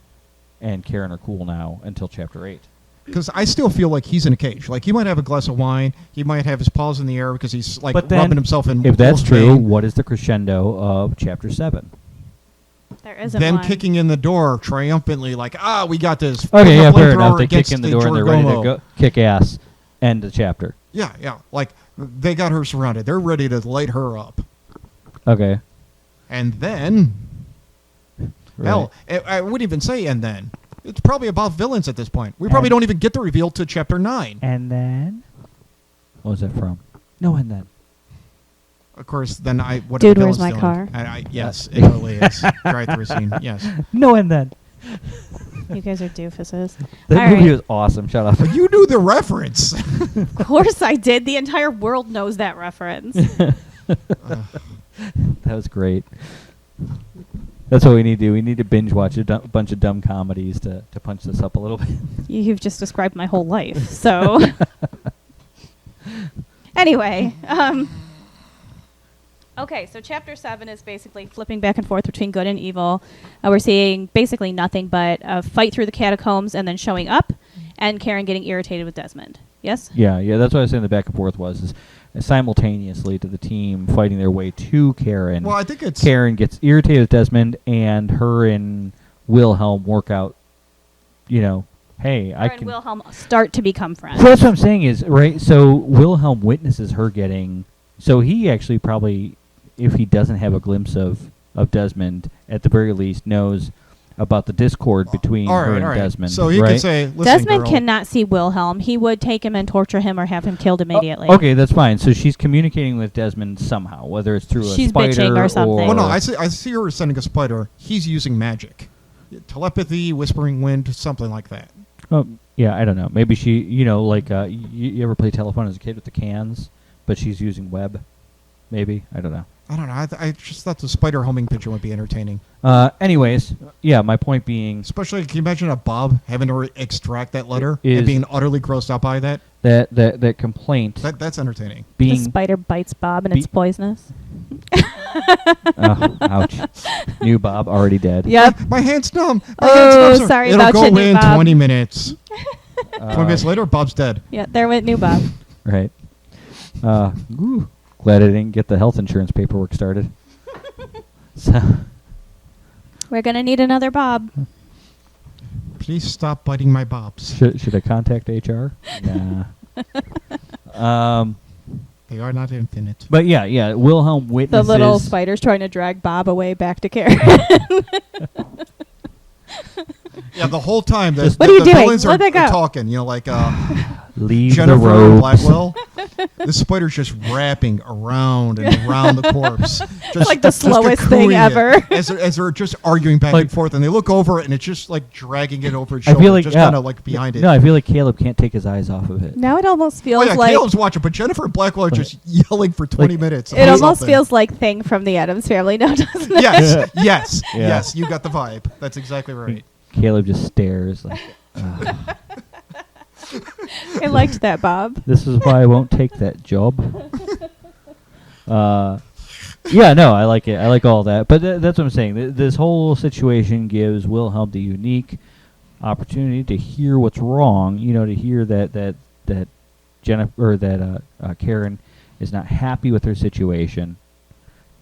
and Karen are cool now until chapter 8. Because I still feel like he's in a cage. Like he might have a glass of wine. He might have his paws in the air because he's like But then, rubbing himself in. If that's Wolf's true, vein. what is the crescendo of chapter 7? There isn't then one. kicking in the door triumphantly, like, we got this. Okay, yeah, fair Flamethrower enough. They kick against in the door and they're ready to go kick ass. End the chapter. Yeah. Like, they got her surrounded. They're ready to light her up. Okay. And then, Right. hell, I wouldn't even say and then. It's probably about villains at this point. We probably don't even get the reveal to chapter 9. And then? What was that from? No, and then. Of course, then what Dude, are the where's villains my doing? car? Yes, it really is. Drive-through scene, yes. No, and then. You guys are doofuses. That All movie right. was awesome. Shut up. You knew the reference. Of course I did. The entire world knows that reference. That was great. That's what we need to do. We need to binge watch a bunch of dumb comedies to punch this up a little bit. You've just described my whole life. So, anyway, okay. So chapter 7 is basically flipping back and forth between good and evil. We're seeing basically nothing but a fight through the catacombs and then showing up, and Karen getting irritated with Desmond. Yes. Yeah. That's what I was saying. The back and forth is simultaneously to the team fighting their way to Karen. Well, I think it's... Karen gets irritated with Desmond, and her and Wilhelm work out. Hey, I Her can. and Wilhelm start to become friends. So that's what I'm saying is right. So Wilhelm witnesses her getting. So he actually probably, if he doesn't have a glimpse of Desmond, at the very least knows about the discord between her and Desmond. So he right? could say, listen, Desmond girl, cannot see Wilhelm. He would take him and torture him or have him killed immediately. Okay, that's fine. So she's communicating with Desmond somehow, whether it's through She's a spider bitching or something. Well, no, I see her sending a spider. He's using magic. Telepathy, whispering wind, something like that. Oh, yeah, I don't know. Maybe she, you ever play telephone as a kid with the cans, but she's using web. Maybe, I don't know. I don't know. I just thought the spider homing pigeon would be entertaining. Anyways, yeah, my point being Especially, can you imagine a Bob having to extract that letter Is- and being utterly grossed out by that? that complaint The That's entertaining. being spider bites Bob and it's poisonous. oh, ouch. New Bob already dead. Yep. My hand's numb. My Oh, hand's numb, sir. sorry It'll about go you, new in Bob. 20 minutes. 20 Uh, minutes later, Bob's dead. Yeah, there went new Bob. Right. Glad I didn't get the health insurance paperwork started. So We're gonna need another Bob. Please stop biting my Bobs. should I contact HR? Nah. They are not infinite. But yeah. Wilhelm The witnesses. little spider's trying to drag Bob away back to Karen. Yeah, the whole time Just- What are you the doing? villains Let are it go. talking, like Leave Jennifer the robes. Blackwell. The spider's just wrapping around and around the corpse. Just, Like the just slowest thing cooing it ever. As they're just arguing back Like- and forth, and they look over and it's just like dragging it over its I shoulder, feel like just yeah. kind of like behind it. No, I feel like Caleb can't take his eyes off of it. Now it almost Oh feels yeah, like Caleb's watching, but Jennifer Blackwell are just yelling for 20 minutes. it about almost something. feels like Thing from the Addams Family now, doesn't it? Yes, yes, Yeah. yes. You got the vibe. That's exactly right. Caleb just stares like. I liked that, Bob. This is why I won't take that job. Yeah, no, I like it. I like all that. But that's what I'm saying. This whole situation gives Wilhelm the unique opportunity to hear what's wrong. To hear that Jennifer or that Karen is not happy with her situation,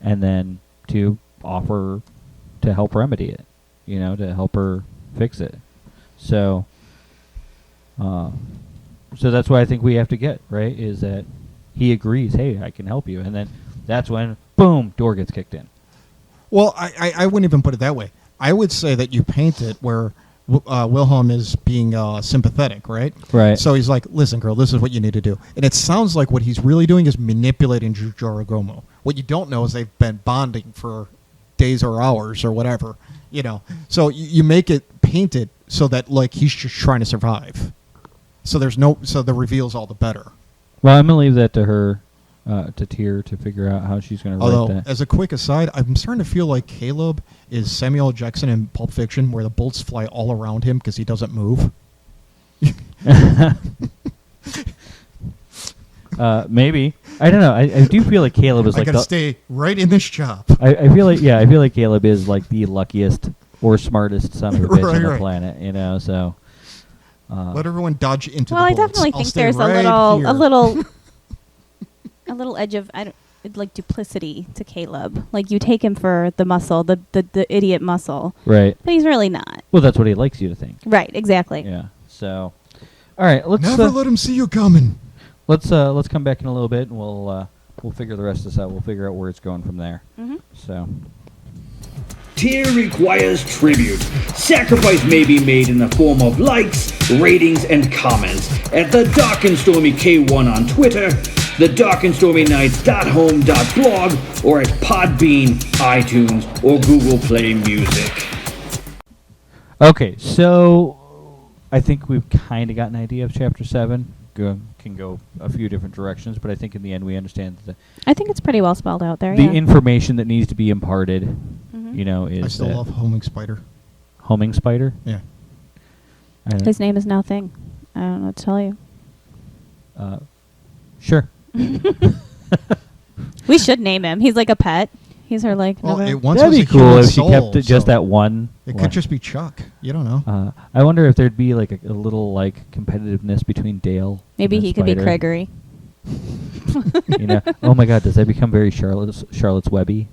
and then to offer to help remedy it. To help her fix it. So that's what I think we have to get, right, is that he agrees, hey, I can help you. And then that's when, boom, door gets kicked in. Well, I wouldn't even put it that way. I would say that you paint it where Wilhelm is being sympathetic, right? Right. So he's like, listen, girl, this is what you need to do. And it sounds like what he's really doing is manipulating Jorogomo. What you don't know is they've been bonding for days or hours or whatever, So you make it painted so that, like, he's just trying to survive. So the reveal's all the better. Well, I'm going to leave that to her, to Tyr, to figure out how she's going to Although, write that. as a quick aside, I'm starting to feel like Caleb is Samuel L. Jackson in Pulp Fiction, where the bullets fly all around him because he doesn't move. Maybe. I don't know. I do feel like Caleb is I like gotta stay right in this job. I feel like Caleb is like the luckiest or smartest son of a bitch on the Right. planet, so Let everyone dodge into Well, the I bullets. definitely I'll think stay there's right a here. little edge of like duplicity to Caleb. Like you take him for the muscle, the idiot muscle, Right. but he's really not. Well, that's what he likes you to think. Right, exactly. Yeah. So, all right. Let's Never let him see you coming. let's come back in a little bit, and we'll figure the rest of this out. We'll figure out where it's going from there. Mm-hmm. So. Tier requires tribute. Sacrifice may be made in the form of likes, ratings, and comments at the Dark and Stormy K1 on Twitter, the darkandstormynights.home.blog, or at Podbean, iTunes, or Google Play Music. Okay, so I think we've kind of got an idea of Chapter 7. Can go a few different directions, but I think in the end we understand that I think it's pretty well spelled out there. the yeah. information that needs to be imparted, Mhm. is I still love Homing Spider. Homing Spider. Yeah. I don't- His name is now Thing. I don't know what to tell you. Sure. We should name him. He's like a pet. He's her like. Well, never- it once That'd was be a cool human if she soul, kept it just so that one. It one. could just be Chuck. You don't know. I wonder if there'd be like a little like competitiveness between Dale. Maybe and the he could be spider. Gregory. Oh my God! Does that become very Charlotte's Webby?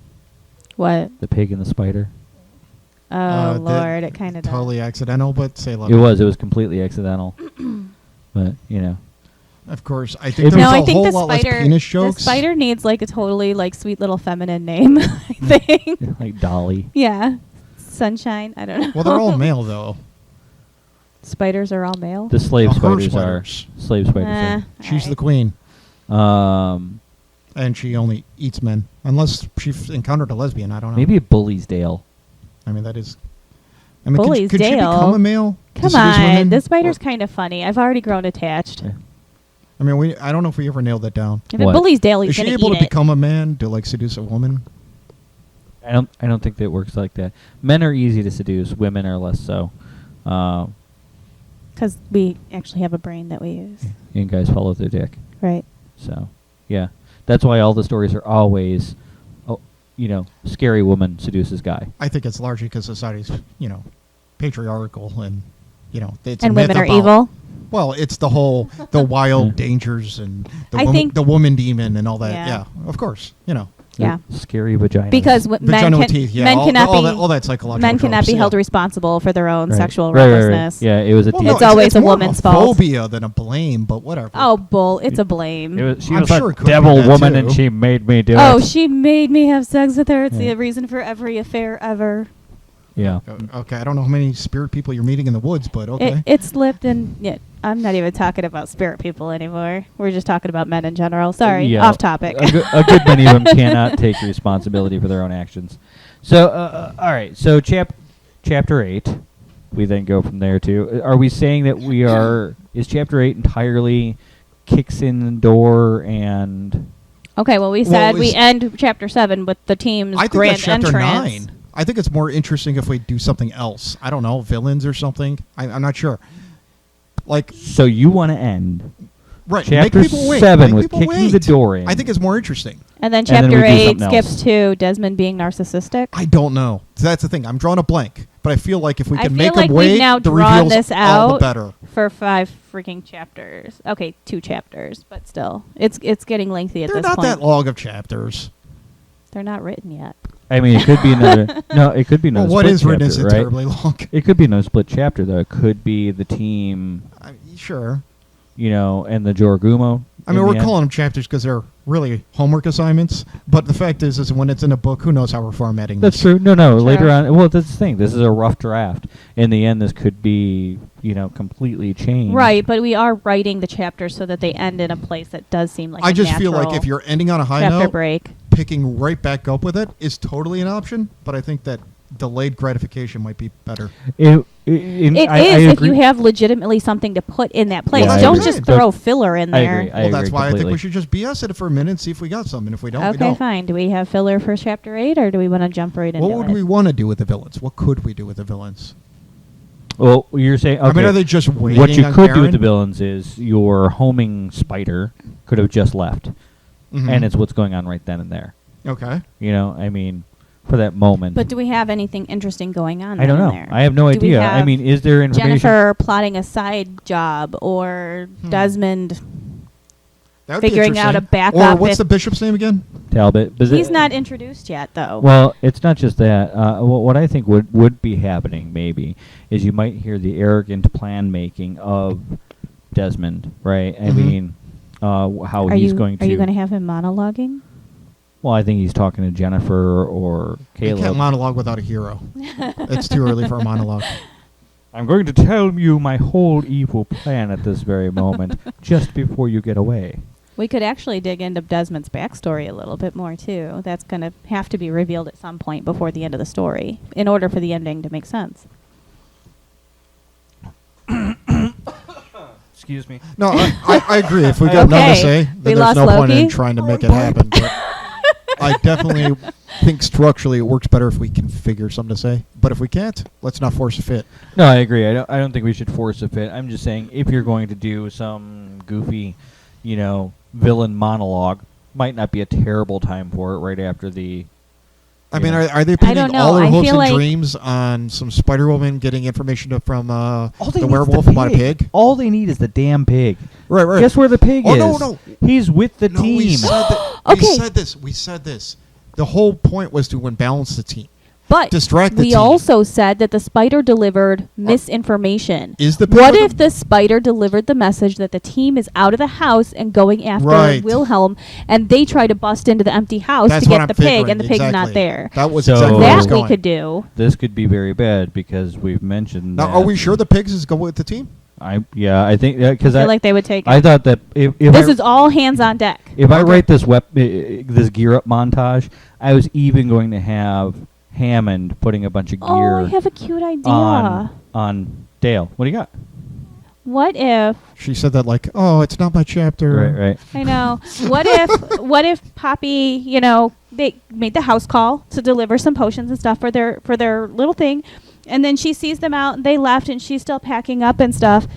What? The pig and the spider. Oh That- Lord, it kind of does. Totally accidental, but say love. It was completely accidental. But Of course, I It think there's No, I a think whole the lot less spider. penis The jokes. spider needs like a totally like sweet little feminine name. I think. like Dolly. Yeah. Sunshine. I don't know. Well, they're all male though. Spiders are all male. The slave Her spiders spiders. are slave spiders. She's the alright. queen, Are. and she only eats men unless she's encountered a lesbian. I don't know. Maybe it bullies Dale. I mean, that is. I mean, Bullies could she Dale. become a male? to Come seduce on, women? this spider's kind of funny. I've already grown attached. Yeah. I mean, I don't know if we ever nailed that down. If What? it bullies Dale, he's Is she gonna able eat to it. become a man to like seduce a woman? I don't think that it works like that. Men are easy to seduce. Women are less so. Because we actually have a brain that we use. And guys follow their dick. Right. So, yeah. That's why all the stories are always, scary woman seduces guy. I think it's largely because society's, patriarchal and, it's a And myth women are about- evil. Well, it's the wild dangers and I think- the woman demon and all that. Yeah. Yeah, of course. Yeah. Scary vagina. Because Vagina with teeth. Yeah, men cannot be all that psychological. men cannot be tropes, held yeah. responsible for their own sexual Right. recklessness. Yeah, it was a Well, teen. no, It's always a more of woman's fault. phobia than a blame, but whatever. Oh, it's a blame. She I'm was sure a it could be devil that woman, too. and she made me do it. Oh, she made me have sex with her. It's Yeah. the reason for every affair ever. Yeah. Okay, I don't know how many spirit people you're meeting in the woods, but okay. It slipped and yeah. I'm not even talking about spirit people anymore. We're just talking about men in general. Sorry, Yeah. off topic. A good many of them cannot take responsibility for their own actions. So, all right. So, chapter 8, we then go from there to. Are we saying that is chapter 8 entirely kicks in the door and? Okay, well, we said we is- end chapter 7 with the team's I think grand that's chapter entrance. 9. I think it's more interesting if we do something else. I don't know, villains or something. I'm not sure. Like, So you want to end right, chapter make people wait. 7 make with people kicking wait. the door in? I think it's more interesting. And then then chapter we do 8 something skips else. to Desmond being narcissistic. I don't know. That's the thing. I'm drawing a blank, but I feel like if we I can feel make like them we've wait, now the drawn reveals this all the out. better. For 5 freaking chapters. Okay, 2 chapters, but still. It's getting lengthy at They're this not point. that long of chapters. They're not written yet. I mean, it could be another. No, it could be another. Well, what split is written chapter, isn't right? terribly long. It could be another split chapter though. It could be the team, Sure. and the Joragumo. I mean, in we're the end. calling them chapters because they're really homework assignments. But the fact is when it's in a book, who knows how we're formatting That's this? true. No. Sure. Later on, well, that's the thing. This is a rough draft. In the end, this could be, completely changed. Right, but we are writing the chapters so that they end in a place that does seem like I a just feel like natural if you're ending on a high chapter note, break. picking right back up with it is totally an option. But I think that delayed gratification might be better. It I is if agree. you have legitimately something to put in that place. Yeah, I Don't agree. just But throw filler in I there. agree. Well, that's why I think completely. we should just BS it for a minute and see if we got something. If we don't, we Okay, don't. fine. Do we have filler for chapter 8 or do we want to jump right into What would it? we want to do with the villains? What could we do with the villains? Well, you're saying. Okay. I mean, are they just waiting What you on could do with Karen? the villains is your homing spider could have just left, Mhm. and it's what's going on right then and there. Okay. I mean, for that moment. But do we have anything interesting going on I don't then know. there? I have no Do we idea. I have mean, is there information? Jennifer plotting a side job or Desmond That would be figuring out a interesting. backup. Or what's if the bishop's name again? Talbot. But he's not introduced yet, though. Well, it's not just that. What I think would be happening maybe is you might hear the arrogant plan making of Desmond, right? I Mhm. mean, how he's going to. Are you going to have him monologuing? Well, I think he's talking to Jennifer or You Caleb. can't monologue without a hero. It's too early for a monologue. I'm going to tell you my whole evil plan at this very moment, just before you get away. We could actually dig into Desmond's backstory a little bit more, too. That's going to have to be revealed at some point before the end of the story, in order for the ending to make sense. Excuse me. No, I agree. If we got nothing to say, then We there's lost no point in Loki? trying to make it happen. But I definitely think structurally it works better if we can figure something to say. But if we can't, let's not force a fit. No, I agree. I don't think we should force a fit. I'm just saying if you're going to do some goofy, villain monologue, might not be a terrible time for it right after the. I mean, are they I pinning don't know. all their I hopes feel and like- dreams on some Spider-Woman getting information from All they the need is werewolf about a pig? All they need is the damn pig. Right. Guess where the pig Oh, is? no. He's with the No, team. we said that. Okay. We said this. The whole point was to balance the team. But Distract the we team. also said that the spider delivered misinformation. Is the What pig- if the spider delivered the message that the team is out of the house and going after Right. Wilhelm, and they try to bust into the empty house That's to what get I'm the pig, figuring, and the pig's not exactly. there? That was So- exactly where I was That we going. could do. This could be very bad because we've mentioned. Now, that. are we sure the pigs is going with the team? I think because I feel like they would take it. I thought that if This I, is all hands on deck. if I Okay. write this gear up montage, I was even going to have Hammond putting a bunch of Oh, gear I have a cute idea. on Dale. What do you got? What if She said that like, oh, it's not my chapter. Right. I know? What if Poppy, they made the house call to deliver some potions and stuff for their little thing, and then she sees them out and they left and she's still packing up and stuff,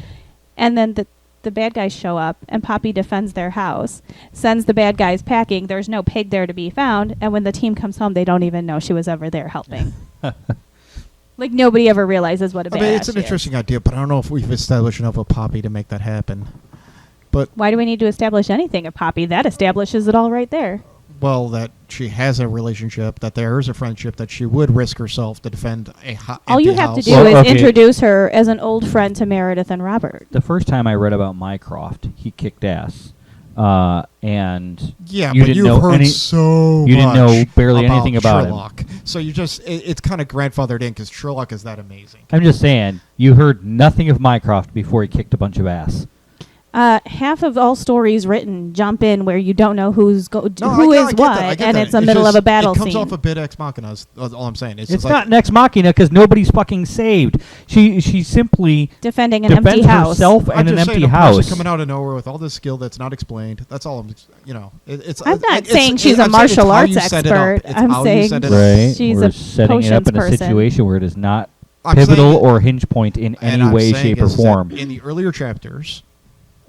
and then the bad guys show up and Poppy defends their house, sends the bad guys packing. There's no pig there to be found, and when the team comes home, they don't even know she was ever there helping. Like nobody ever realizes what a I badass mean, it's an she is. interesting idea, but I don't know if we've established enough of Poppy to make that happen. But, Why do we need to establish anything of Poppy? That establishes it all right there. well, that she has a relationship, that there is a friendship, that she would risk herself to defend a All you empty have to house. do Well, is okay. introduce her as an old friend to Meredith and Robert. The first time I read about Mycroft, he kicked ass, and Yeah, you but didn't you've know heard any- so you didn't know much barely anything about him. Sherlock. So you just, it's kind of grandfathered in because Sherlock is that amazing. I'm just saying you heard nothing of Mycroft before he kicked a bunch of ass. Half of all stories written jump in where you don't know who is I what, get that, I get and that. it's the middle just- of a battle It comes scene. off a bit ex machina. Is all I'm saying. It's It's just not Nex Machina because nobody's fucking saved. She simply Defending an empty defends house. herself I'm and an just saying empty a person house. coming out of nowhere with all this skill that's not explained. That's all I'm. It's. I'm not it's- saying it's- she's a I'm saying it's martial how arts you set it up. expert. It's I'm how you saying set it up. Right, She's we're a setting it up in a potions person. situation where it is not I'm pivotal saying- or hinge point in and any I'm way, saying shape, or is that form. In the earlier chapters,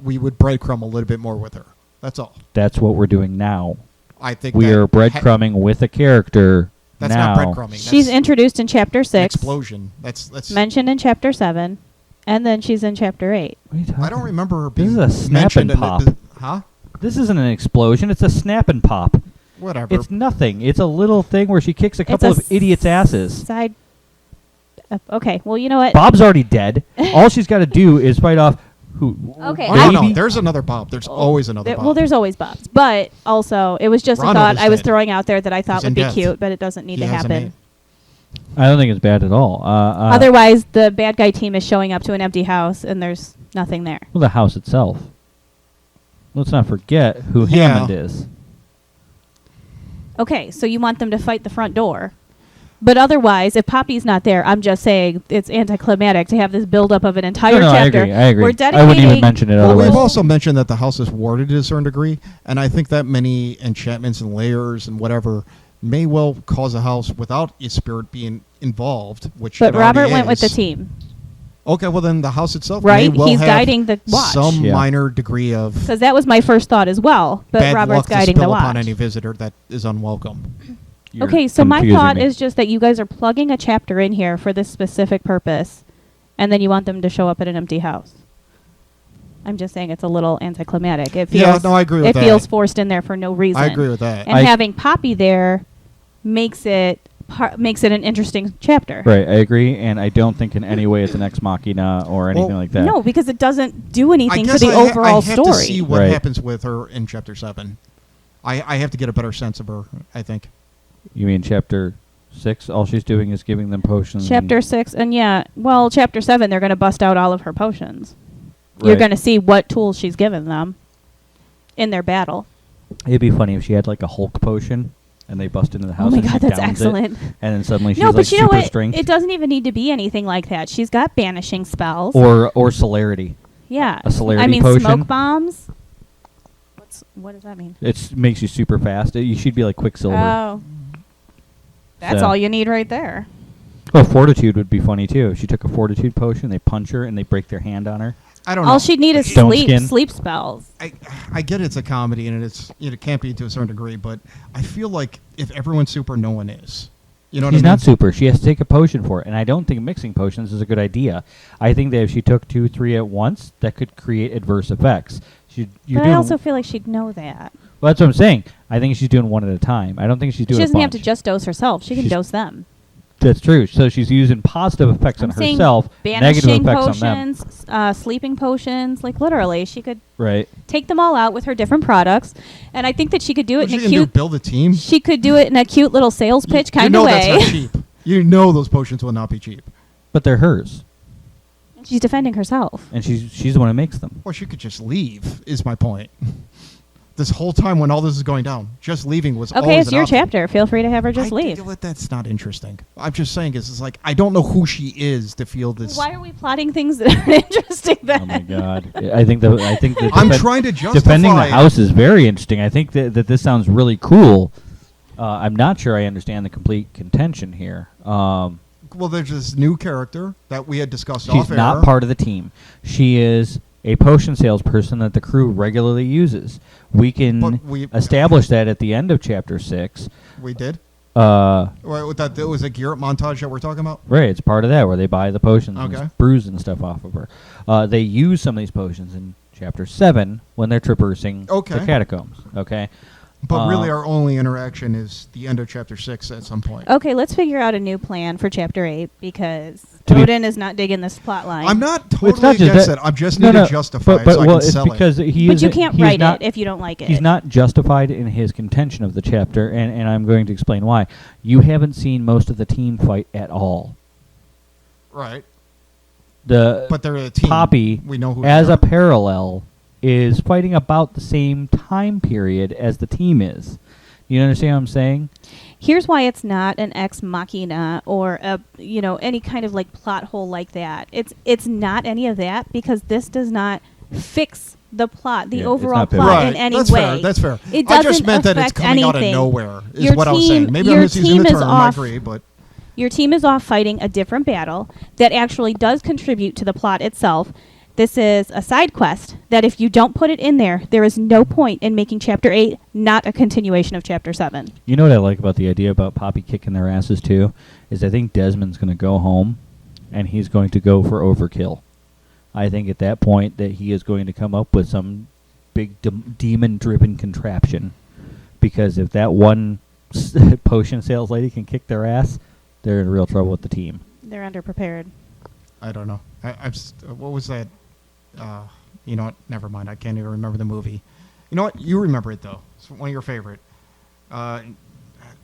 we would breadcrumb a little bit more with her. That's all. That's what we're doing now. I think We that are breadcrumbing with a character That's now. not breadcrumbing. She's That's introduced in chapter an 6, explosion. That's. mentioned in chapter 7, and then she's in chapter 8. What are you talking I don't remember her This being is a snap mentioned and in pop. Huh? This isn't an explosion. It's a snap and pop. Whatever. It's nothing. It's a little thing where she kicks a It's couple a of idiots' asses. Side. Okay, well, you know what? Bob's already dead. All she's got to do is fight off who? Okay, Oh, no, maybe- there's another Bob. There's always another Bob. Well, there's always Bobs, but also it was just a Ronald thought is I was dead. throwing out there that I thought He's would in be death. cute, but it doesn't need He to has a happen. name. I don't think it's bad at all. Otherwise, the bad guy team is showing up to an empty house and there's nothing there. Well, the house itself. Let's not forget who Yeah. Hammond is. Okay, so you want them to fight the front door. But otherwise, if Poppy's not there, I'm just saying it's anticlimactic to have this buildup of an entire No, I chapter. agree. I agree. We're I dedicating. wouldn't even mention it Well, otherwise. we've also mentioned that the house is warded to a certain degree, and I think that many enchantments and layers and whatever may well cause a house without a spirit being involved, which But it Robert already went with the is. team, Okay, well then the house itself right? may well He's have guiding the watch. some Yeah. minor degree of Because that was my first thought as well. But bad Robert's luck to guiding spill the upon watch. any visitor that is unwelcome. You're Okay, so my confusing thought me. is just that you guys are plugging a chapter in here for this specific purpose, and then you want them to show up at an empty house. I'm just saying it's a little anticlimactic. It Yeah, feels, no, I agree with it that. feels forced in there for no reason. I agree with that. And having Poppy there makes it an interesting chapter. Right, I agree, and I don't think in any way it's an ex machina or anything like that. No, because it doesn't do I anything for guess the overall I have story. to see what Right. happens with her in Chapter 7. I have to get a better sense of her, I think. You mean chapter 6? All she's doing is giving them potions. Chapter 6, and Chapter 7, they're going to bust out all of her potions. You're Right. going to see what tools she's given them in their battle. It'd be funny if she had like a Hulk potion, and they bust into the house. Oh my and she God, that's downs excellent. It, and then suddenly she's No, like but you know super what? strength. It doesn't even need to be anything like that. She's got banishing spells. Or celerity. Yeah. a celerity I mean, potion. smoke bombs. What does that mean? It makes you super fast. You should be like Quicksilver. Oh. That's So- all you need right there. Oh, fortitude would be funny too. If she took a fortitude potion, they punch her and they break their hand on her. I don't know. All she'd need is Stone skin. sleep spells. I get it's a comedy and it can't be to a certain degree, but I feel like if everyone's super, no one is. You know what She's I mean? not super. She has to take a potion for it, and I don't think mixing potions is a good idea. I think that if she took 2, 3 at once, that could create adverse effects. But I also feel like she'd know that. Well, that's what I'm saying. I think she's doing one at a time. I don't think she's doing. She doesn't a have to bunch. just dose herself. She can She's- dose them. That's true. So she's using positive effects I'm on saying herself, negative banishing effects on them. potions, sleeping potions. Like literally, she could Right. take them all out with her different products, and I think that she could do it What in she a can do, cute. build a team. She could do it in a cute little sales pitch kind you know of that's way. not cheap. You know those potions will not be cheap. But they're hers, She's defending herself. and she's the one who makes them. Well, she could just leave, is my point. This whole time when all this is going down, just leaving was Okay, always it's an your option. chapter. Feel free to have her just leave. That's not interesting. I'm just saying, it's like, I don't know who she is to feel this. Why are we plotting things that aren't interesting then? Oh my god! I think that I'm trying to justify defending the it. house is very interesting. I think that this sounds really cool. I'm not sure I understand the complete contention here. Well, there's this new character that we had discussed She's off air. not part of the team. She is a potion salesperson that the crew regularly uses. We can But we- establish that at the end of chapter 6. We did? Right, That was a gear up montage that we're talking about? it's part of that where they buy the potions Okay. and brews and stuff off of her. They use some of these potions in chapter 7 when they're traversing Okay. the catacombs. Okay. But really, our only interaction is the end of chapter 6 at some point. Okay, let's figure out a new plan for chapter 8 because To be- Odin is not digging this plot line. I'm not It's totally not just against that- it. I just no, need no, to justify but it so I well, can it's sell because it. he But is you can't he is write not, it if you don't like it. He's not justified in his contention of the chapter, and I'm going to explain why. You haven't seen most of the team fight at all. Right. The But they're a team. Poppy, We know who as they a are. parallel, is fighting about the same time period as the team is. You understand what I'm saying? Here's why it's not an ex machina or any kind of like plot hole like that. It's not any of that because this does not fix the plot, the Yeah, it's overall not plot Right. in any That's way. fair. That's fair. It I doesn't just meant that it's affect coming out of anything. nowhere, is Your what I was team- saying. Maybe I'm your misusing the team is term, I off. agree, but Your team is off fighting a different battle that actually does contribute to the plot itself. This is a side quest that if you don't put it in there, there is no point in making Chapter 8 not a continuation of Chapter 7. You know what I like about the idea about Poppy kicking their asses too? Is I think Desmond's going to go home, and he's going to go for overkill. I think at that point that he is going to come up with some big demon-driven contraption. Because if that one potion sales lady can kick their ass, they're in real trouble with the team. They're underprepared. I don't know. What was that? You know what? Never mind. I can't even remember the movie. You know what? You remember it, though. It's one of your favorite.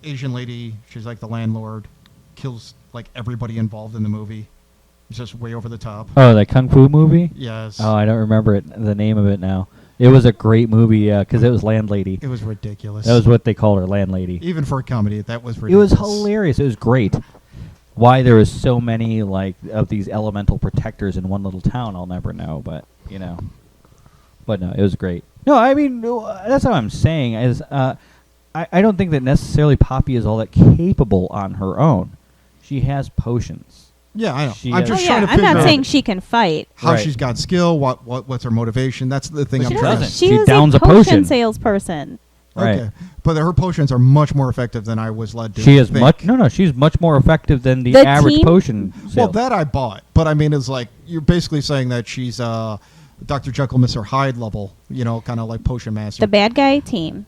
Asian lady, she's like the landlord, kills like everybody involved in the movie. It's just way over the top. Oh, that Kung Fu movie? Yes. Oh, I don't remember the name of it now. It was a great movie because it was Landlady. It was ridiculous. That was what they called her, Landlady. Even for a comedy, that was It ridiculous. was hilarious. It was great. Why there was so many of these elemental protectors in one little town, I'll never know. But but no, it was great. No, I mean that's what I'm saying. Is I don't think that necessarily Poppy is all that capable on her own. She has potions. Yeah, I know. She I'm is- just Oh, trying yeah, to I'm figure not out saying she can fight. how Right. she's got skill. What's her motivation? That's the thing But I'm she trying doesn't. to. She She is downs a a potion. salesperson. Right. Okay, but her potions are much more effective than I was led to. She is think. she's much more effective than the The average team- potion. Well, sale. that I bought, but I mean, it's like you're basically saying that she's Dr. Jekyll, Mr. Hyde level, kind of like Potion Master. The bad guy team,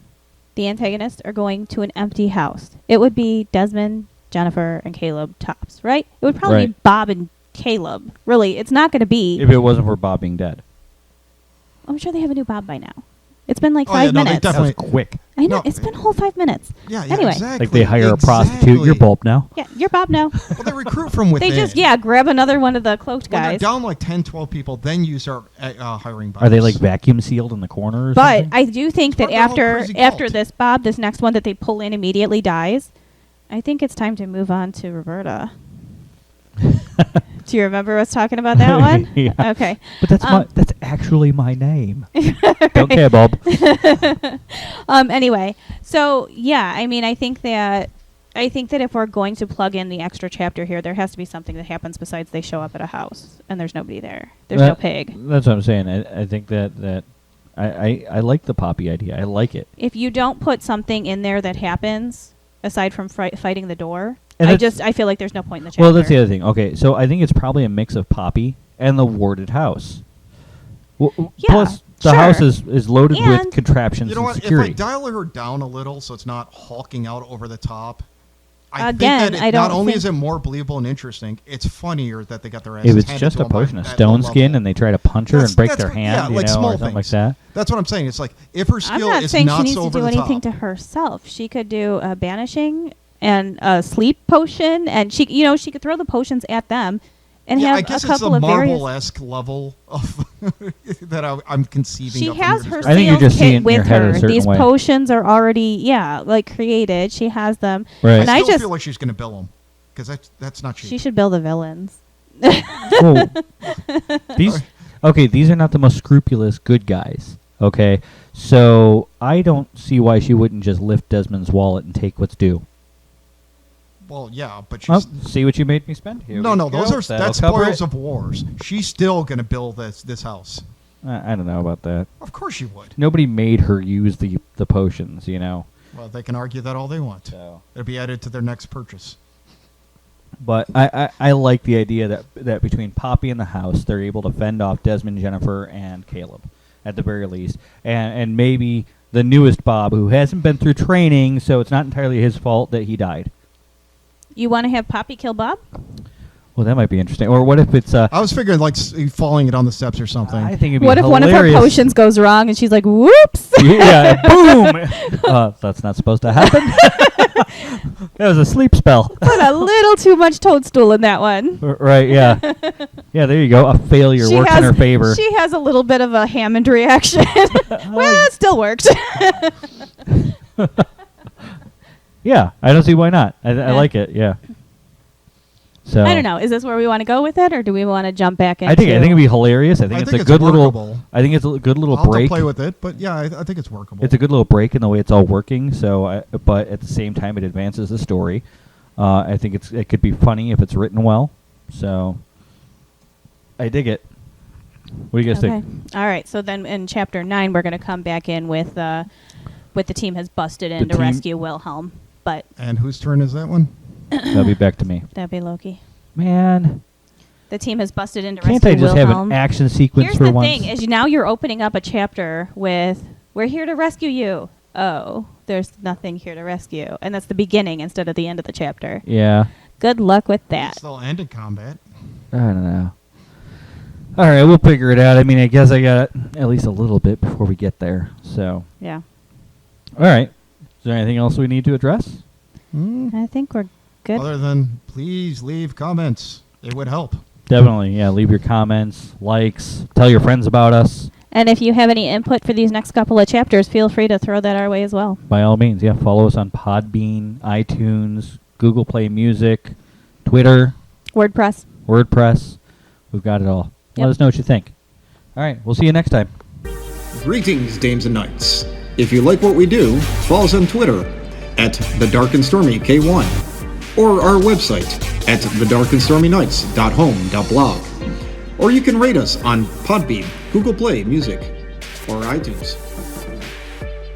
the antagonists, are going to an empty house. It would be Desmond, Jennifer, and Caleb tops, right? It would probably be Bob and Caleb. Really, it's not going to be... If it wasn't for Bob being dead. I'm sure they have a new Bob by now. It's been like 5 minutes. They definitely... That was quick. I know. No. It's been a whole 5 minutes. Yeah, Anyway. exactly. Like they hire a prostitute. You're Bob now. Yeah, you're Bob now. Well, they recruit from within. They just, grab another one of the cloaked When they're guys. down like 10, 12 people, then you start hiring Bobs. Are they like vacuum sealed in the corner or But something? I do think that part of the whole crazy after cult. this Bob, this next one that they pull in immediately dies, I think it's time to move on to Roberta. Do you remember us talking about that one? Yeah. Okay. But that's actually my name. Don't care, Bob. Anyway, so yeah, I mean, I think that if we're going to plug in the extra chapter here, there has to be something that happens besides they show up at a house and there's nobody there. There's no pig. That's what I'm saying. I think that I like the Poppy idea. I like it. If you don't put something in there that happens aside from fighting the door, And I feel like there's no point in the chapter. Well, that's the other thing. Okay, so I think it's probably a mix of Poppy and the warded house. Yeah, Plus, the sure. house is loaded with And- contraptions You know and what? security. If I dial her down a little so it's not hulking out over the top, I Again, think I that don't not only think- is it more believable and interesting, it's funnier that they got their if asses it's handed just to a them by- potion of at stone low skin level. and they try to punch her and break their hand, like or small something like things. that. That's what I'm saying. It's like if her I'm skill not is saying she not needs so to over do the anything top. to herself. She could do a banishing and a sleep potion, and she could throw the potions at them, and Yeah, have I guess a it's couple a of various. Marvel-esque level of that I'm conceiving. She of from has your her I think you're sales just seeing kit with your head a her. certain These way. potions are already created. She has them, Right. and I I still just feel like she's going to bill them because that's not cheap. she should build the villains. Whoa. These are not the most scrupulous good guys. Okay, so I don't see why she wouldn't just lift Desmond's wallet and take what's due. Well, yeah, but Well, she's see what you made me spend here. no, we those go. are That'll that's cover spoils it. of wars. She's still going to build this house. I don't know about that. Of course she would. Nobody made her use the potions, you know. Well, they can argue that all they want. So. It'll be added to their next purchase. But I like the idea that between Poppy and the house, they're able to fend off Desmond, Jennifer, and Caleb, at the very least. And maybe the newest Bob, who hasn't been through training, so it's not entirely his fault that he died. You want to have Poppy kill Bob? Well, that might be interesting. Or what if it's... I was figuring like falling it on the steps or something. I think it'd be What if one of her hilarious. potions goes wrong and she's like, "Whoops"? Yeah, boom! That's not supposed to happen. That was a sleep spell. Put a little too much toadstool in that one. Right, yeah. Yeah, there you go. A failure works in her favor. She has a little bit of a Hammond reaction. Well, it still worked. Yeah, I don't see why not. I like it, yeah. So I don't know. Is this where we want to go with it, or do we want to jump back into? I think it'd be hilarious. I think it's a good workable. little. I think it's a good little I'll have to break. play with it, but yeah, I think it's workable. It's a good little break in the way it's all working. So, but at the same time, it advances the story. I think it could be funny if it's written well. So, I dig it. What do you guys Okay. think? All right. So then, in chapter 9, we're going to come back in with the team has busted in The to team- rescue Wilhelm, but And whose turn is that one? That'll be back to me. that'd be Loki. Man, The team has busted in to can't rescue I just have Wilhelm. an action sequence Here's for the once? thing: is now you're opening up a chapter with "We're here to rescue you." Oh, there's nothing here to rescue, and that's the beginning instead of the end of the chapter. Yeah, Good luck with that. Still end in combat. I don't know. All right, we'll figure it out. I mean, I guess I got at least a little bit before we get there. So, Yeah, all right. Is there anything else we need to address? I think we're good. Other than please leave comments. It would help. Definitely, yeah. Leave your comments, likes, tell your friends about us. And if you have any input for these next couple of chapters, feel free to throw that our way as well. By all means, yeah. Follow us on Podbean, iTunes, Google Play Music, Twitter, WordPress. WordPress. We've got it all. Yep. Let us know what you think. All right, we'll see you next time. Greetings, dames and knights. If you like what we do, follow us on Twitter at TheDarkAndStormyK1 or our website at thedarkandstormyknights.home.blog. Or you can rate us on Podbean, Google Play Music, or iTunes.